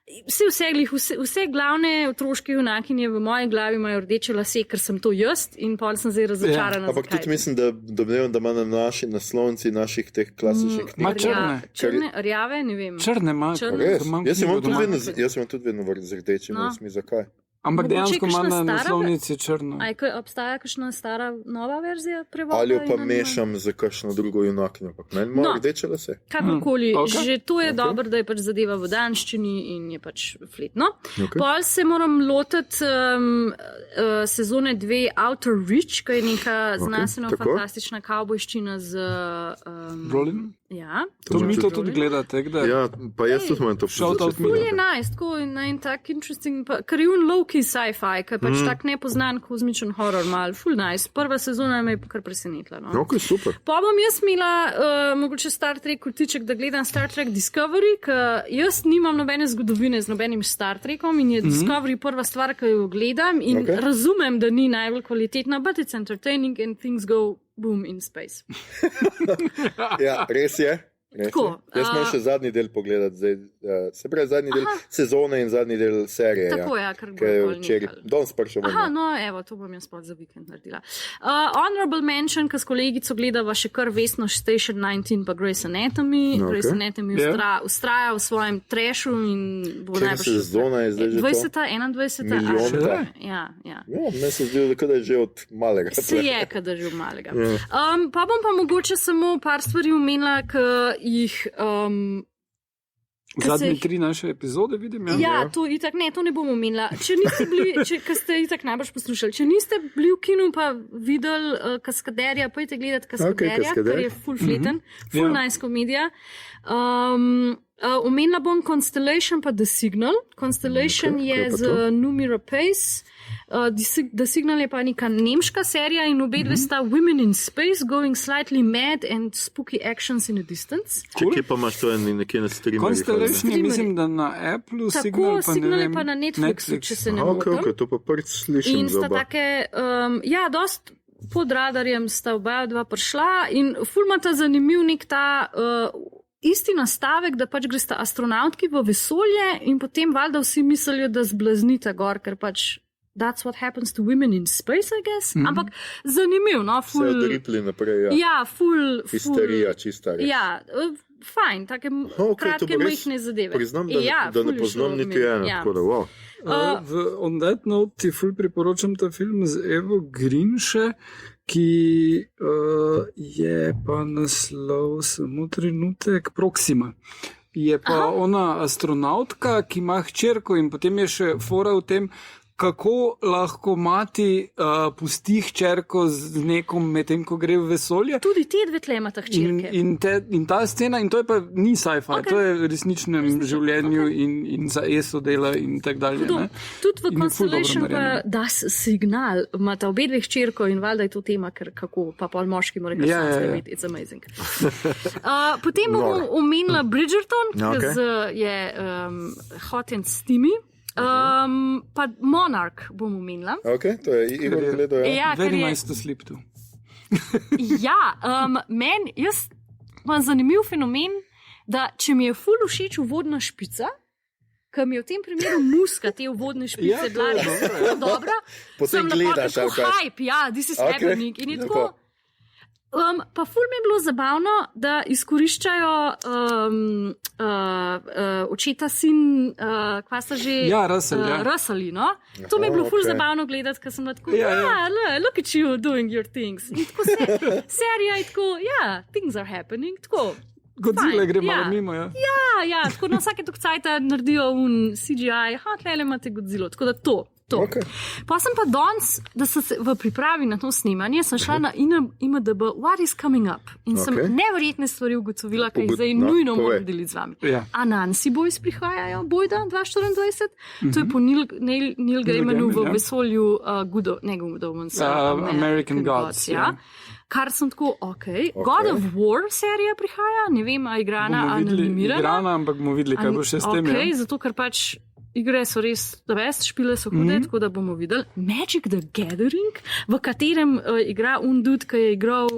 vse glavne otroške junakinje v moji glavi imajo rdeče lase, ker sem to jaz in pa sem zdaj razočarana. Ampak tudi mislim, da ima na naši naslovnici naših teh klasičnih knjig. Črne, rjave, ne vem. Črne ima. Jaz imam tudi vedno z rdečimi lasmi, zakaj? Ampak dejansko ima na naslovnici črno. Obstaja kakšna stara nova verzija prevoda? Ali jo pa mešam z kakšno drugo junakinjo, ampak meni ima rdeče lase. Kakorkoli, že to je dobro, da je pač zadeva v danščini in je pač fletno. Pol se moram lotiti sezone 2 Outer Reach, ki je neka znanstveno-fantastična kavbojščina z... Brolin? Ja. To mi to tudi gledate, kdaj? Ja, pa jaz tudi imam to poslušati. Ful je nice, tako in tak interesting, ker je low-key sci-fi, ker je pač tak nepoznan kozmičen horror mal, ful nice. Prva sezona me je kar presenetila. No. Ok, super. Pa bom jaz imela mogoče Star Trek kotiček, da gledam Star Trek Discovery, ker jaz nimam nobene zgodovine z nobenim Star Trekom in je Discovery prva stvar, ki jo gledam in razumem, da ni najbolj kvalitetna, but it's entertaining and things go boom in space. Ja, res je. Jaz imam še zadnji del pogledati zdaj, se pravi zadnji del sezone in zadnji del serije. Tako je, kar bo včeraj. Danes sprašujem. No, evo, to bom jaz spod za vikend naredila. Honorable mention, ki s kolegico gledava še kar Vesno Station 19 pa Grey's Anatomy. Grey's Anatomy ustraja v svojem trashu in bo najbolj... Kjer sezona je zdaj že to? 20. 21. Milijonka? Ja. Ja, meni se zdi, da je že od malega. Se je, kada že od malega. Pa bom pa mogoče samo par stvari omenila, jih zadnje 3 naše epizode vidim. Ja, to itak ne, to ne bom omenila. Če niste bili, ker ste itak najbolj poslušali, če niste bili v kinu pa videli Kaskaderja, pojdite gledati Kaskaderja, ker je full fleten, full nice komedija. Omenila bom Constellation pa The Signal. Constellation je z Noomi Rapace. The Signal je pa neka nemška serija in obedve sta Women in Space, Going Slightly Mad and Spooky Actions in a Distance. Kje pa imaš to nekje na streamerjih? Constellation je mislim, da na Apple, Signal pa Signal je pa na Netflixu, če se ne motim. Ok, to pa prvič slišim. In sta take, dost pod radarjem sta oba dva prišla in ful ima ta zanimiv nek ta... isti nastavek, da pač gresta astronautki v vesolje in potem valjda vsi mislijo, da zblaznita gor, ker pač that's what happens to women in space, I guess. Ampak zanimiv, no? Se odripli naprej, ja. Ja, full... Histerija, čista res. Ja, fajn, take kratke majhne zadeve. Priznam, da ne poznam niti eno, tako da wow. On that note ti ful priporočam ta film z Evo Green še, ki je pa naslov, samo trenutek, Proxima. Je pa ona astronautka, ki ima hčerko in potem je še fora v tem, kako lahko mati pusti hčerko z nekom medtem, ko gre v vesolje. Tudi te dve tle imata hčerke. In ta scena, in to je pa ni sci-fi, to je v resničnem življenju in za ESO dela in tak dalje. Tudi v Constellation pa da signal, imata obe dve hčerko in valjda je to tema, ker kako pa pol moški mora biti, it's amazing. Potem bomo omenila Bridgerton, ki je hot and steamy. Pa Monarch bom omenila. Ok, to je Igor gledal. Ja, very nice to sleep too. Jaz imam zanimiv fenomen, da če mi je ful všeč uvodna špica, ki mi je v tem primeru muska te uvodne špice bila res dobra, potem gledaš tako hype, this is happening. In je tako, pa ful mi je bilo zabavno, da izkoriščajo očeta sin, kva sta že? Russell, no? To mi je bilo ful zabavno gledati, ker sem tako, look at you doing your things. In tako serija je tako, things are happening, tako. Godzilla gre malo mimo, tako na vsake tok cajta naredijo CGI, tlele imate Godzilla, tako da to. Okay. Pa sem pa danes, da sem se v pripravi na to snemanje, sem šla na IMDb What is coming up in sem neverjetne stvari ugotovila, ki jih zdaj nujno moram deliti z vami. Nancy Boys prihajajo, Bojda 2024, to je po Neil Gaimanu v vesolju American Gods. Kar sem tako, God of War serija prihaja, ne vem, a igrana, a animirana. Igrana, ampak bomo videli, kaj bo še s tem. Zato, ker pač igre so res best, špile so hude, tako da bomo videli. Magic the Gathering, v katerem igra dude, ki je igral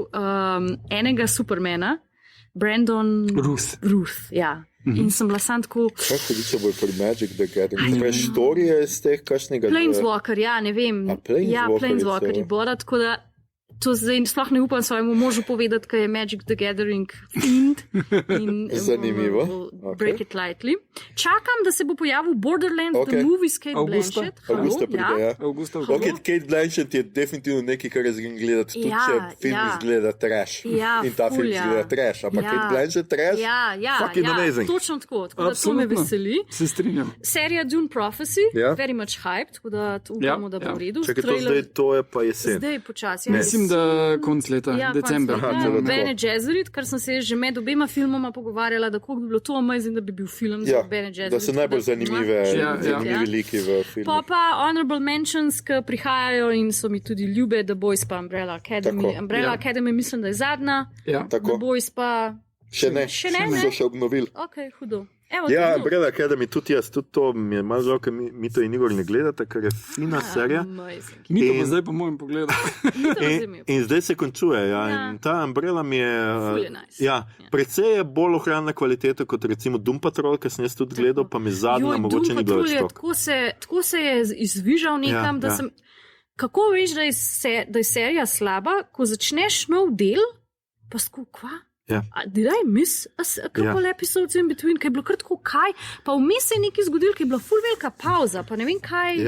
enega Supermana, Brandon Ruth, In sem bila sam tako... Kako so bolj pri Magic the Gathering? Imaš storije iz teh kakšnega... Planeswalker, ne vem. Planeswalkeri bodo, tako da to zdaj sploh ne upam svojemu možu povedati, kaj je Magic the Gathering fiend. Zanimivo. Break it lightly. Čakam, da se bo pojavil Borderlands, the movie s Kate Blanchett. Augusta pride, Kate Blanchett je definitivno nekaj, kar jaz grem gledati, tudi če film izgleda trash. In ta film izgleda trash. Ampak Kate Blanchett trash? Fucking amazing. Točno tako da to me veseli. Se strinjam. Serija Dune Prophecy, very much hyped, tako da upamo, da bo v redu. Čakaj, to zdaj, to je pa jesen. Zdaj počasi. Mislim, da konc leta, decembra. Bene Gesserit, kar sem se že med obema filmoma pogovarjala, da koliko bi bilo to amazing, da bi bil film za Bene Gesserit. Da so najbolj zanimivi liki v filmu. Pa Honorable Mentions, ki prihajajo in so mi tudi ljube, The Boys pa Umbrella Academy. Umbrella Academy mislim, da je zadnja. The Boys pa... Še ne. So še obnovili. Ok, hudo. Umbrella Academy, tudi jaz, tudi to mi je malo žal, ker mi to in Igor ne gledate, ker je fina serija. Mi to pa zdaj po mojem pogledu. In zdaj se končuje, in ta Umbrella mi je, precej je bolj ohranjena kvaliteta, kot recimo Doom Patrol, ki sem jaz tudi gledal, pa mi zadnja mogoče ni bilo več to. Tako se je izvižal nekam, da sem, kako veš, da je serija slaba, ko začneš nov del, pa kva? Did I miss a couple episodes in between, kaj je bilo kratko kaj, pa vmes se je nekaj zgodilo, kaj je bila ful velika pauza, pa ne vem kaj.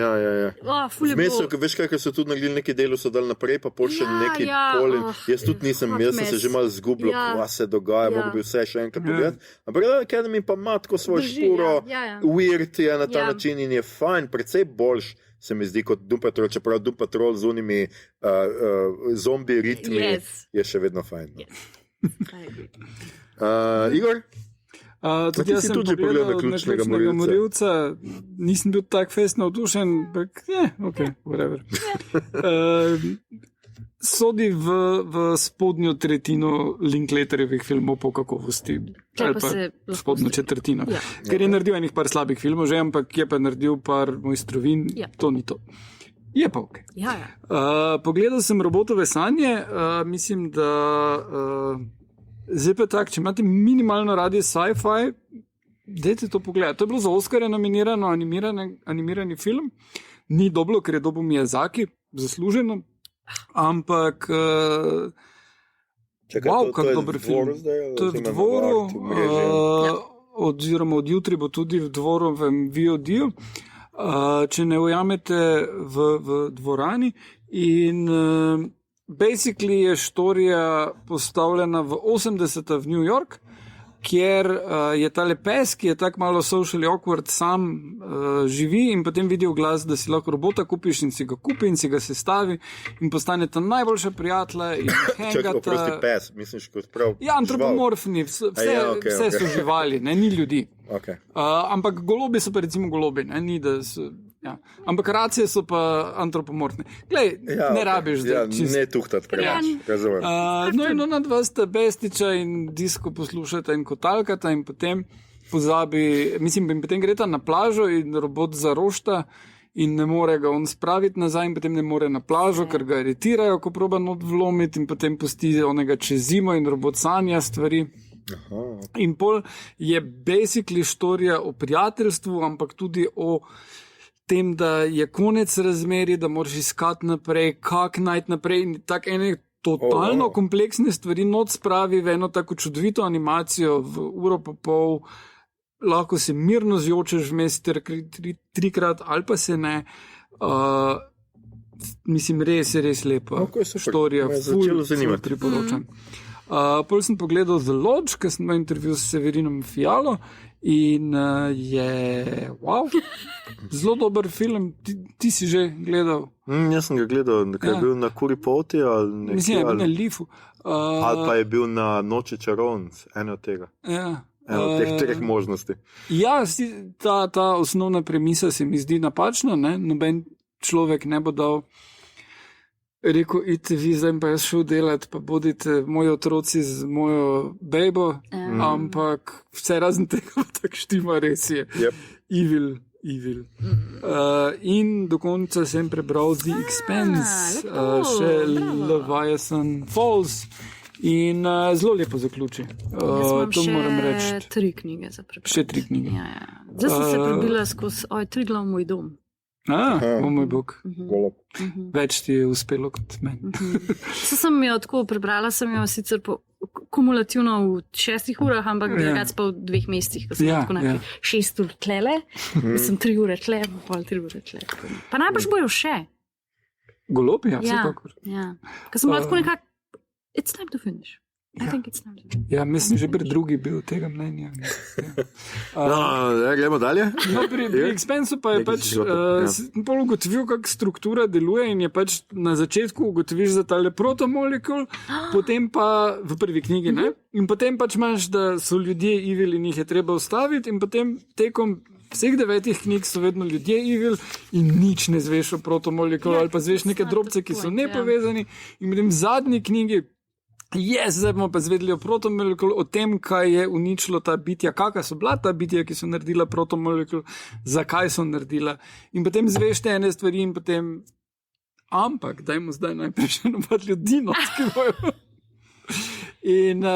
Ful je bilo. Veš kaj, ker so tudi naredili nekaj delo, so dali naprej, pa pol še neki pol. Jaz tudi nisem, jaz sem se že malo zgubil, kva se dogaja, mogo bi vse še enkrat pogledati. Ampak Academy pa ima tako svoj špuro, weird je na ta način in je fajn, precej boljš. Se mi zdi kot Doom Patrol, čeprav Doom Patrol z unimi zombi ritmi je še vedno fajn. Igor? Tudi jaz sem pogledal Ključnega morilca, nisem bil tak fest navdušen, ampak whatever. Sodi v spodnjo tretjino Linklaterjevih filmov po kakovosti, ali pa spodnjo četrtino. Ker je naredil enih par slabih filmov že, ampak je pa naredil par mojstrovin, to ni to. Je pa ok. Pogledal sem Robotove sanje, mislim, da zdaj pa tak, če imate minimalno radi sci-fi, dajte to pogledati. To je bilo za Oscarja nominirano animirani film, ni dobro, ker je dobil Miyazaki, zasluženo, ampak kako dober film. To je v Dvoru, oziroma od jutri bo tudi v Dvorovem VOD-u. Če ne ujamete v dvorani in basically je štorija postavljena v 80-ta v New York, kjer je tale pes, ki je tako malo socially awkward, sam živi in potem vidi v glas, da si lahko robota kupiš in si ga kupi in si ga sestavi in postane ta najboljša prijatelja in hangata. Čak, oprosti pes, misliš kot prav Ja, antropomorfni, vse so živali, ne, ni ljudi. Okay. Ampak golobi so pa recimo golobi, ne, ni da so... Ja. Ampak racije so pa antropomorfne. Glej, ne rabiš zdaj. Ne tuhtat preveč, razumem. No in ona dva sta bestiča in disko poslušata in kotalkata in potem in potem greta na plažo in robot zarošta in ne more ga on spraviti nazaj in potem ne more na plažo, ker ga iritirajo, ko proba not vlomiti in potem pusti onega čez zimo in robot sanja stvari. Aha. In pol je basically štorija o prijateljstvu, ampak tudi o tem, da je konec razmerij, da moraš iskati naprej, kak najti naprej in tako ene totalno kompleksne stvari not spravi v eno tako čudovito animacijo v uro pa pol, lahko se mirno zjočeš vmes trikrat ali pa se ne. Mislim, res lepa štorija, ful priporočam. Pol sem pogledal The Lodge, ker sem imel intervju s Severinom Fialo in je zelo dober film. Ti si že gledal? Jaz sem ga gledal, nekaj je bil na Kuripoti ali nekaj. Mislim, je bil na Lifu. Ali pa je bil na Noči čarovnic, eno od tega. Eno od teh treh možnosti. Ja, ta osnovna premisa se mi zdi napačna, ne? Noben človek ne bo dal rekel, idite vi, zdaj pa jaz šel delati, pa bodite moji otroci z mojo bejbo, ampak vse razen tega pa tak štima res je. Yep. Evil. In do konca sem prebral The Expanse, še Leviathan Falls in zelo lepo zaključi. To moram reči. 3 knjige za prebrati. Še 3 knjige. Ja. Zdaj sem se prebila skozi Triglav moj dom. Moj bog. Več ti je uspelo kot meni. Sem jo tako prebrala, sem jo sicer kumulativno v 6 urah, ampak drugače pa v 2 mesecih, ko sem tako naprej 6 ur tlele, sem 3 ure tle, pol 3 ure tle. Pa najbrž bojo še. Golobi, vsekakor. Ja. Ko sem bila tako nekako, it's time to finish. I think it's time to finish. Ja, mislim, že pri drugi bil tega mnenja. Gremo dalje? No, pri Expansu pa je pač pol ugotovil, kak struktura deluje in je pač na začetku ugotoviš za tale protomolekul, potem pa v prvi knjigi, ne? In potem pač imaš, da so ljudje evil in jih je treba ustaviti in potem tekom vseh 9 knjig so vedno ljudje evil in nič ne zveš o protomolekulu ali pa zveš neke drobce, ki so nepovezani in potem v zadnji knjigi zdaj bomo pa zvedeli o protomolekulu, o tem, kaj je uničilo ta bitja, kakva so bila ta bitja, ki so naredila protomolekul, zakaj so naredila. In potem zveš te ene stvari in potem, ampak dajmo zdaj najprej še napad ljudi, ki bojo. In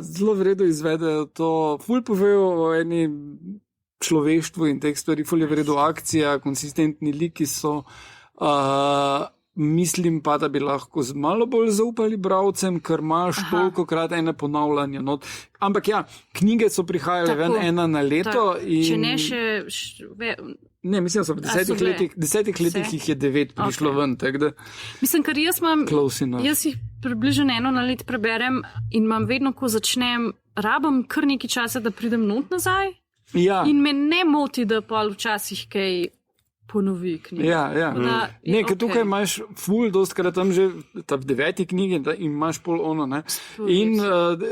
zelo v redu izvedejo to, ful povejo o eni človeštvu in teh stvari, ful je v redu akcija, konsistentni liki so. Mislim pa, da bi lahko malo bolj zaupali bralcem, ker imaš tolikokrat ene ponavljanja. Ampak knjige so prihajale ven ena na leto. Če ne še... Ne, mislim, da so v 10 letih jih je 9 prišlo ven. Da... Mislim, ker jaz jih približno eno na let preberem in imam vedno, ko začnem, rabam kar nekaj časa, da pridem not nazaj. Ja. In me ne moti, da pol včasih kaj ponovi knjige. Ja. Ne, ker tukaj imaš ful dostkrat tam že v 9. knjigi in imaš pol ono, ne. In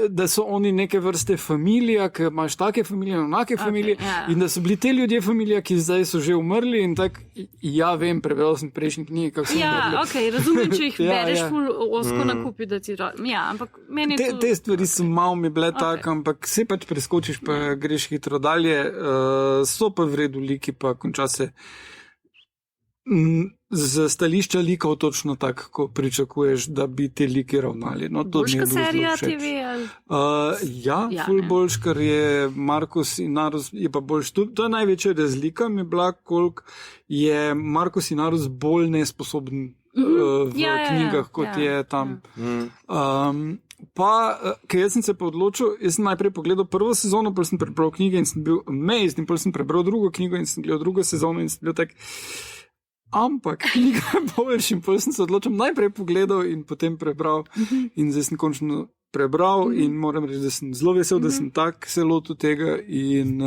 da so oni neke vrste familija, ker imaš take familije, onake familije in da so bili te ljudje familija, ki zdaj so že umrli in tak, vem, prebral sem prejšnji knjigi, kako so umrli. Razumem, če jih bereš ful osko nakupi, da ti ampak meni je to... Te stvari so malo mi bile tak, ampak se pač preskočiš, pa greš hitro dalje, so pa v redu liki, pa konča se z stališča likov točno tako, ko pričakuješ, da bi te like ravnali. Boljška serija TV? Ful boljš, ker je Marcus Inarus, je pa boljš. To je največja razlika, mi je bila, koliko je Marcus Inarus bolj nesposoben v knjigah, kot je tam. Ker jaz sem se pa odločil, jaz sem najprej pogledal prvo sezono, potem sem prebral knjige in sem bil amazed, in potem sem prebral drugo knjigo in sem gledal drugo sezono in sem bil tak... ampak knjiga je boljša in potem sem se odločil najprej pogledal in potem prebral in zdaj sem končno prebral in moram reči, da sem zelo vesel, da sem tak se lotil tega in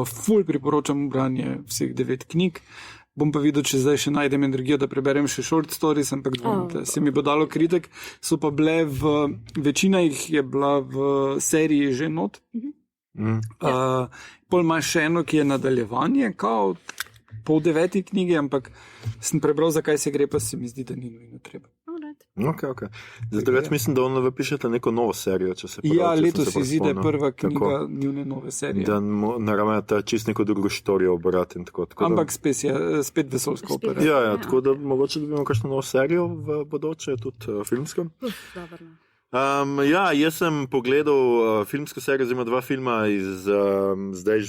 ful priporočam branje vseh 9 knjig. Bom pa videl, če zdaj še najdem energijo, da preberem še short stories, ampak da se mi bo dalo kritik. So pa bile večina jih je bila v seriji že not. Pol ima še eno, ki je nadaljevanje, kao pol 9 knjigi, ampak sem prebral, zakaj se gre, pa se mi zdi, da ni nujno treba. Ok. Zato več mislim, da on pišete neko novo serijo, če se pravi. Ja, letos izide prva knjiga njune nove serije. Da naravno ta čist neko drugo štorijo obrati in tako. Ampak spet vesoljsko opera. Ja, tako da mogoče dobimo kakšno novo serijo v bodoče, tudi filmsko. Jaz sem pogledal filmsko serijo, oziroma 2 filma iz zdaj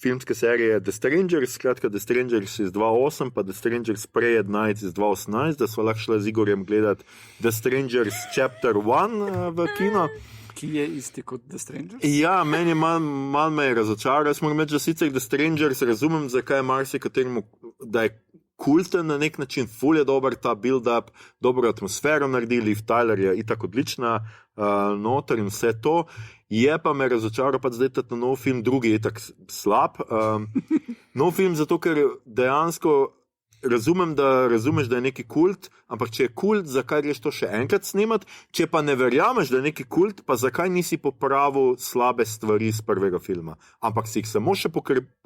filmske serije The Strangers, skratka The Strangers iz 2008, pa The Strangers Prayed Nights iz 2018, da smo lahko šli z Igorjem gledati The Strangers Chapter 1 v kino. Ki je isti kot The Strangers? Ja, meni malo me je razočaral. Jaz moram reči, da sicer The Strangers razumem, zakaj je marsikateremu, da je kulten na nek način, ful je dober ta build-up, dobro atmosfero naredili, Liv Tyler je itak odlična noter in vse to. Je pa me razočaral pa zdaj ta nov film, drugi je itak slab. Nov film zato, ker dejansko razumem, da razumeš, da je neki kult, ampak če je kult, zakaj greš to še enkrat snemat? Če pa ne verjameš, da je neki kult, pa zakaj nisi popravil slabe stvari iz prvega filma? Ampak si jih samo še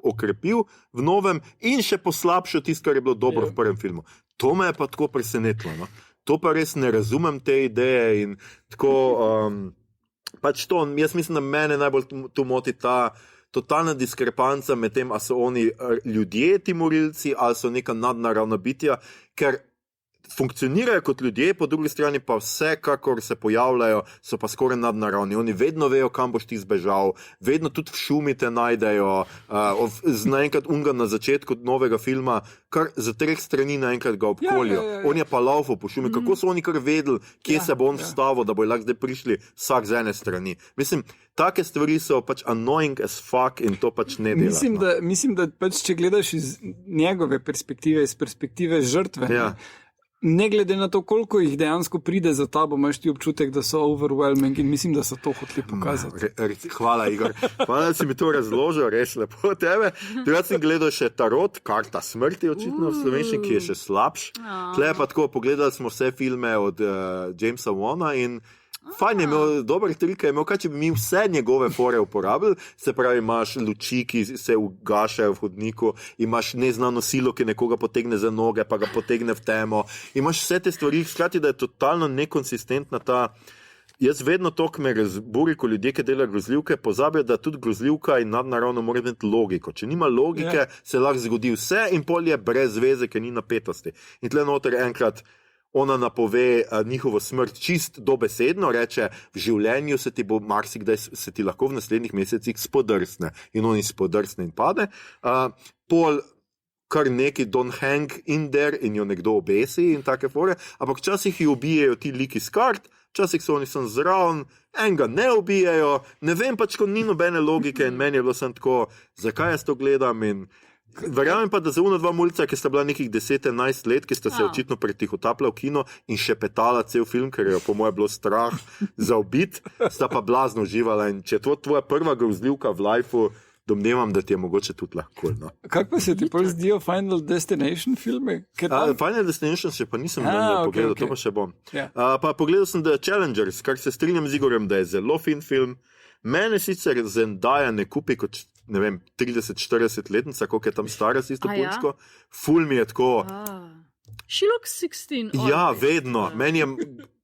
okrepil v novem in še poslabšal tisto, kar je bilo dobro v prvem filmu. To me je pa tako presenetilo. No? To pa res ne razumem te ideje in tako, pač to, jaz mislim, da mene najbolj tu moti ta totalna diskrepanca med tem, a so oni ljudje, ti morilci, ali so neka nadnaravna bitja, ker funkcionirajo kot ljudje, po drugi strani pa vse, kakor se pojavljajo, so pa skoraj nadnaravni. Oni vedno vejo, kam boš ti zbežal, vedno tudi v šumi te najdejo, naenkrat unga na začetku novega filma, kar za 3 strani naenkrat ga obkolijo. Ja. On je pa laufal po šumi. Kako so oni kar vedeli, kje se bo on vstavil, da bo lahko zdaj prišli vsak z ene strani. Mislim, take stvari so pač annoying as fuck in to pač ne dela. Mislim, da pač, če gledaš iz njegove perspektive, iz perspektive žrtve, ne glede na to, koliko jih dejansko pride za tabo, imaš ti občutek, da so overwhelming in mislim, da so to hoteli pokazati. Hvala, Igor. Hvala, da si mi to razložil, res lepo tebe. Jaz sem gledal še Tarot, karta smrti, očitno v slovenščini, ki je še slabš. Tle pa tako, pogledali smo vse filme od Jamesa Wana in fajn je imel, dober trik je imel, kaj če bi mi vse njegove fore uporabili, se pravi, imaš luči, ki se ugašajo v hodniku, imaš neznano silo, ki nekoga potegne za noge, pa ga potegne v temo, imaš vse te stvari, hkrati, da je totalno nekonsistentna ta. Jaz vedno toliko me razburi, ko ljudje, ki delajo grozljivke, pozabijo, da tudi grozljivka in nadnaravno mora imeti logiko. Če nima logike, se lahko zgodi vse in pol je brez veze, ker ni napetosti. In tle noter enkrat ona napove njihovo smrt čist dobesedno, reče, v življenju se ti bo marsikdaj, se ti lahko v naslednjih mesecih spodrsne. In oni spodrsne in pade. Pol kar neki don't hang in there in jo nekdo obesi in take fore, ampak včasih jih ubijajo ti liki z kart, včasih so oni sem zraven, enega ne ubijajo, ne vem pač, ko ni nobene logike in meni je bilo sem tako, zakaj jaz to gledam in verjamem pa, da za uno 2 mulca, ki sta bila nekih 10-11 let, ki sta se očitno pretihotapila v kino in šepetala cel film, ker je po moje bilo strah za ubit, sta pa blazno uživala in če je to tvoja prva grozljivka v lifeu, domnevam, da ti je mogoče tudi lahko. No. Kako pa se ti bolj zdijo Final Destination filme? Final Destination še pa nisem pogledal, to pa še bom. Pa pogledal sem The Challengers, kar se strinjam z Igorjem, da je zelo fin film. Mene sicer Zendaya ne kupi kot, ne vem, 30-40 letnica, koliko je tam stara s isto punčko. Ful mi je tako. She looks 16. Ja, vedno. Meni je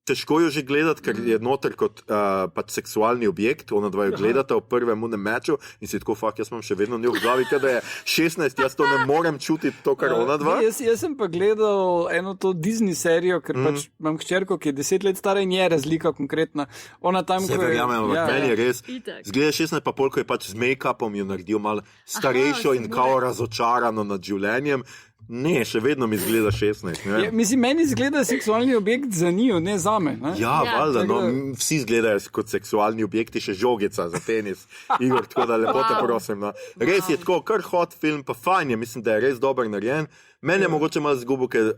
težko jo že gledati, ker je noter kot pač seksualni objekt. Ona dva jo gledata v prvem unem meču in si tako, jaz imam še vedno njo v glavi, kada je 16, jaz to ne morem čutiti to, kar ona dva. Jaz sem pa gledal eno to Disney serijo, ker pač imam hčerko, ki je 10 let stara in je razlika konkretna. Ona tam, se verjamem, meni je res. Zgleda 16 pa pol, ko je pač z make-upom jo naredil malo starejšo in kao razočarano nad življenjem. Ne, še vedno mi izgleda 16. Ja, mislim, meni izgleda seksualni objekt za njo, ne za me. Ne? Ja, valjda, no, vsi izgledajo kot seksualni objekti, še žogica za tenis. Igor, tako da lepo te prosim. No. Res je tako, kar hot film, pa fajn je, mislim, da je res dober narejen. Meni je mogoče malo zgubo, ker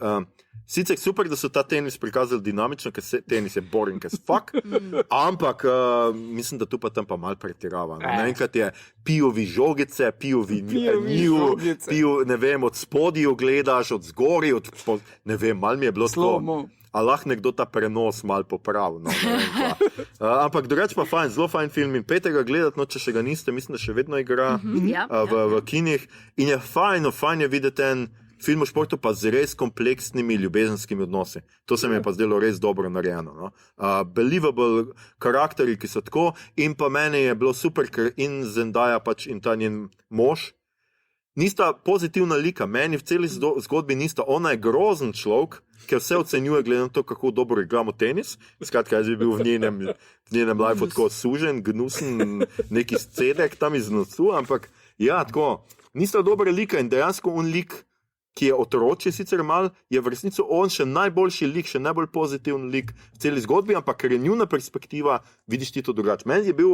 sicer super, da so ta tenis prikazali dinamično, ker tenis je boring as fuck, ampak mislim, da tu pa tam pa malo pretirava. Naenkrat je pijovi žogice, pijovi nju, ne vem, od spodiju gledaš, od zgori, ne vem, malo mi je bilo to. A lahko nekdo ta prenos malo popravi. No, ampak drugače pa fajn, zelo fajn film in Peter ga gledati, no, če še ga niste, mislim, da še vedno igra v kinih. In je fajn je videti en film o športu pa z res kompleksnimi ljubezenskimi odnosi. To se mi je pa zdelo res dobro narejeno. No. Believable karakteri, ki so tako, in pa meni je bilo super, ker in Zendaya pač in ta njen mož nista pozitivna lika. Meni v celi zgodbi nista. Ona je grozen človek, ker vse ocenjuje glede na to, kako dobro igramo tenis. Skratka, jaz bi bil v njenem lifeu tako sužen, gnusen, neki scedek tam iz nosu, ampak ja, tako, nista dobra lika in dejansko on lik, ki je otročje sicer mal, je v resnici on še najboljši lik, še najbolj pozitiven lik v celi zgodbi, ampak ker je njuna perspektiva, vidiš ti to drugače. Meni je bil,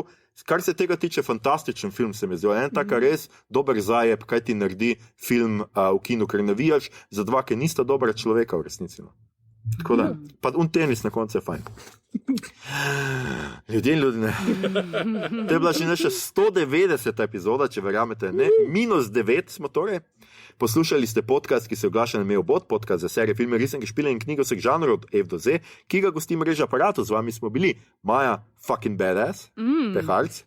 kar se tega tiče, fantastičen film, se mi zdi. En taka res dober zajeb, kaj ti naredi film v kinu, ker navijaš za dva, ki nista dobra človeka v resnici. No. Tako da, pa tenis na koncu je fajn. Ljudje, ne. To je bila že naša 190. epizoda, če verjamete, ne? -9 smo torej. Poslušali ste podcast, ki se oglaša na Mailbot, podcast za serije, filme, risanke, špile in knjige vseh žanrov od F do Z, ki ga gosti mreža Aparatu. Z vami smo bili Maja fucking badass, Peharc.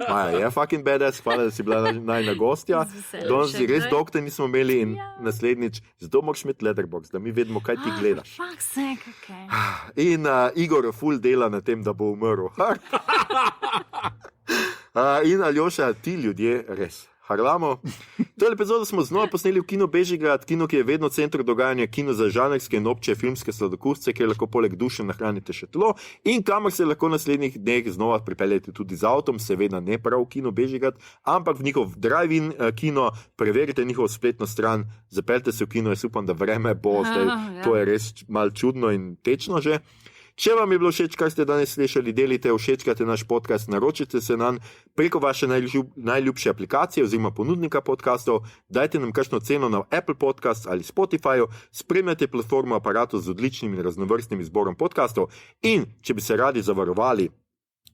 Maja je fucking badass, hvala, da si bila najna gostja. Danes res dolgo te nismo imeli in naslednjič, zato moraš imeti letterbox, da mi vedemo, kaj ti gledaš. In Igor ful dela na tem, da bo umrl. In Aljoša, ti ljudje res. Harlamo. To epizodo smo znova posneli v Kino Bežigrad, kino, ki je vedno center dogajanja, kino za žanrske in obče filmske sladokusce, kjer lahko poleg duše nahranite še telo in kamor se lahko naslednjih dneh znova pripeljete tudi z avtom, seveda ne prav v Kino Bežigrad, ampak v njihov drive-in kino, preverite njihovo spletno stran, zapeljte se v kino, jaz upam, da vreme bo, zdaj, to je res malo čudno in tečno že. Če vam je bilo všeč, kar ste danes slišali, delite, všečkajte naš podcast, naročite se nam preko vaše najljubše aplikacije oziroma ponudnika podcastov, dajte nam kakšno ceno na Apple Podcast ali Spotify, spremljate platformo Aparatu z odličnim in raznovrstnim izborom podcastov in če bi se radi zavarovali,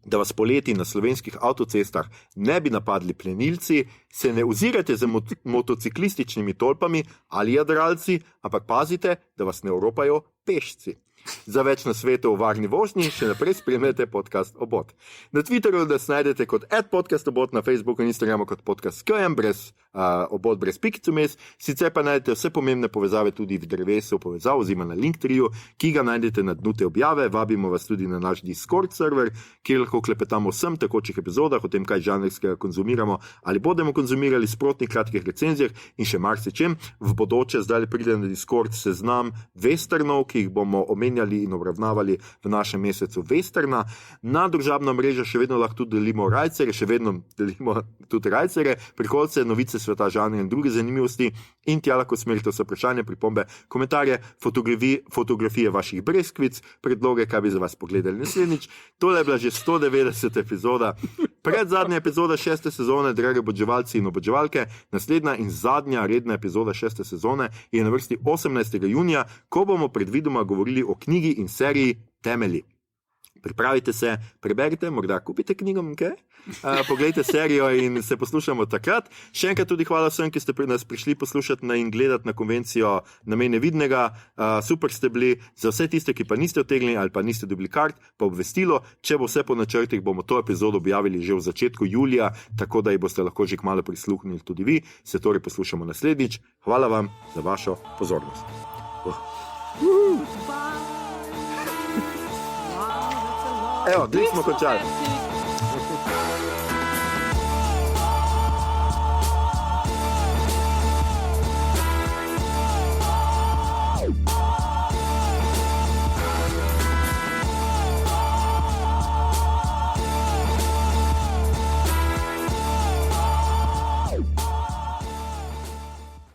da vas poleti na slovenskih avtocestah ne bi napadli plenilci, se ne ozirajte za motociklističnimi tolpami ali jadralci, ampak pazite, da vas ne oropajo pešci. Za več na svetu o varni vožnji še naprej spremljate podcast Obot. Na Twitterju nas najdete kot @podcastobot, na Facebooku in Instagramu kot podcast KM, Obot brez pikic vmes. Sicer pa najdete vse pomembne povezave tudi v drevesu povezav oziroma na Linktree, ki ga najdete na dnu te objave. Vabimo vas tudi na naš Discord server, kjer lahko klepetamo o vsem tekočih epizodah, o tem, kaj žanrskega konzumiramo ali bomo konzumirali, sprotnih kratkih recenzijah in še marsičem. V bodoče zdaj pride na Discord seznam westernov, ki jih bomo omenjali in obravnavali v našem mesecu westerna. Na družabna mreža še vedno lahko tudi delimo rajcere, še vedno delimo tudi rajcere, prihodce, novice sveta žanra in druge zanimivosti in tja lahko smerite vse vprašanja, pripombe, komentarje, fotografije vaših breskvic, predloge, kaj bi za vas pogledali naslednjič. Tole je bila že 190. epizoda, predzadnja epizoda 6. sezone, drage oboževalci in oboževalke. Naslednja in zadnja redna epizoda 6. sezone je na vrsti 18. junija, ko bomo predvidoma govorili o knjigi in seriji Temelji. Pripravite se, preberite, morda kupite knjigo, kaj? Poglejte serijo in se poslušamo takrat. Še enkrat tudi hvala vsem, ki ste nas prišli poslušati in gledati na konvencijo Namen nevidnega. Super ste bili. Za vse tiste, ki pa niste otegnili ali pa niste dobili kart, pa obvestilo, če bo vse po načrtih, bomo to epizodo objavili že v začetku julija, tako da ji boste lahko že kmalu prisluhnili tudi vi. Se torej poslušamo naslednjič. Hvala vam za vašo pozornost. Evo, smo končali.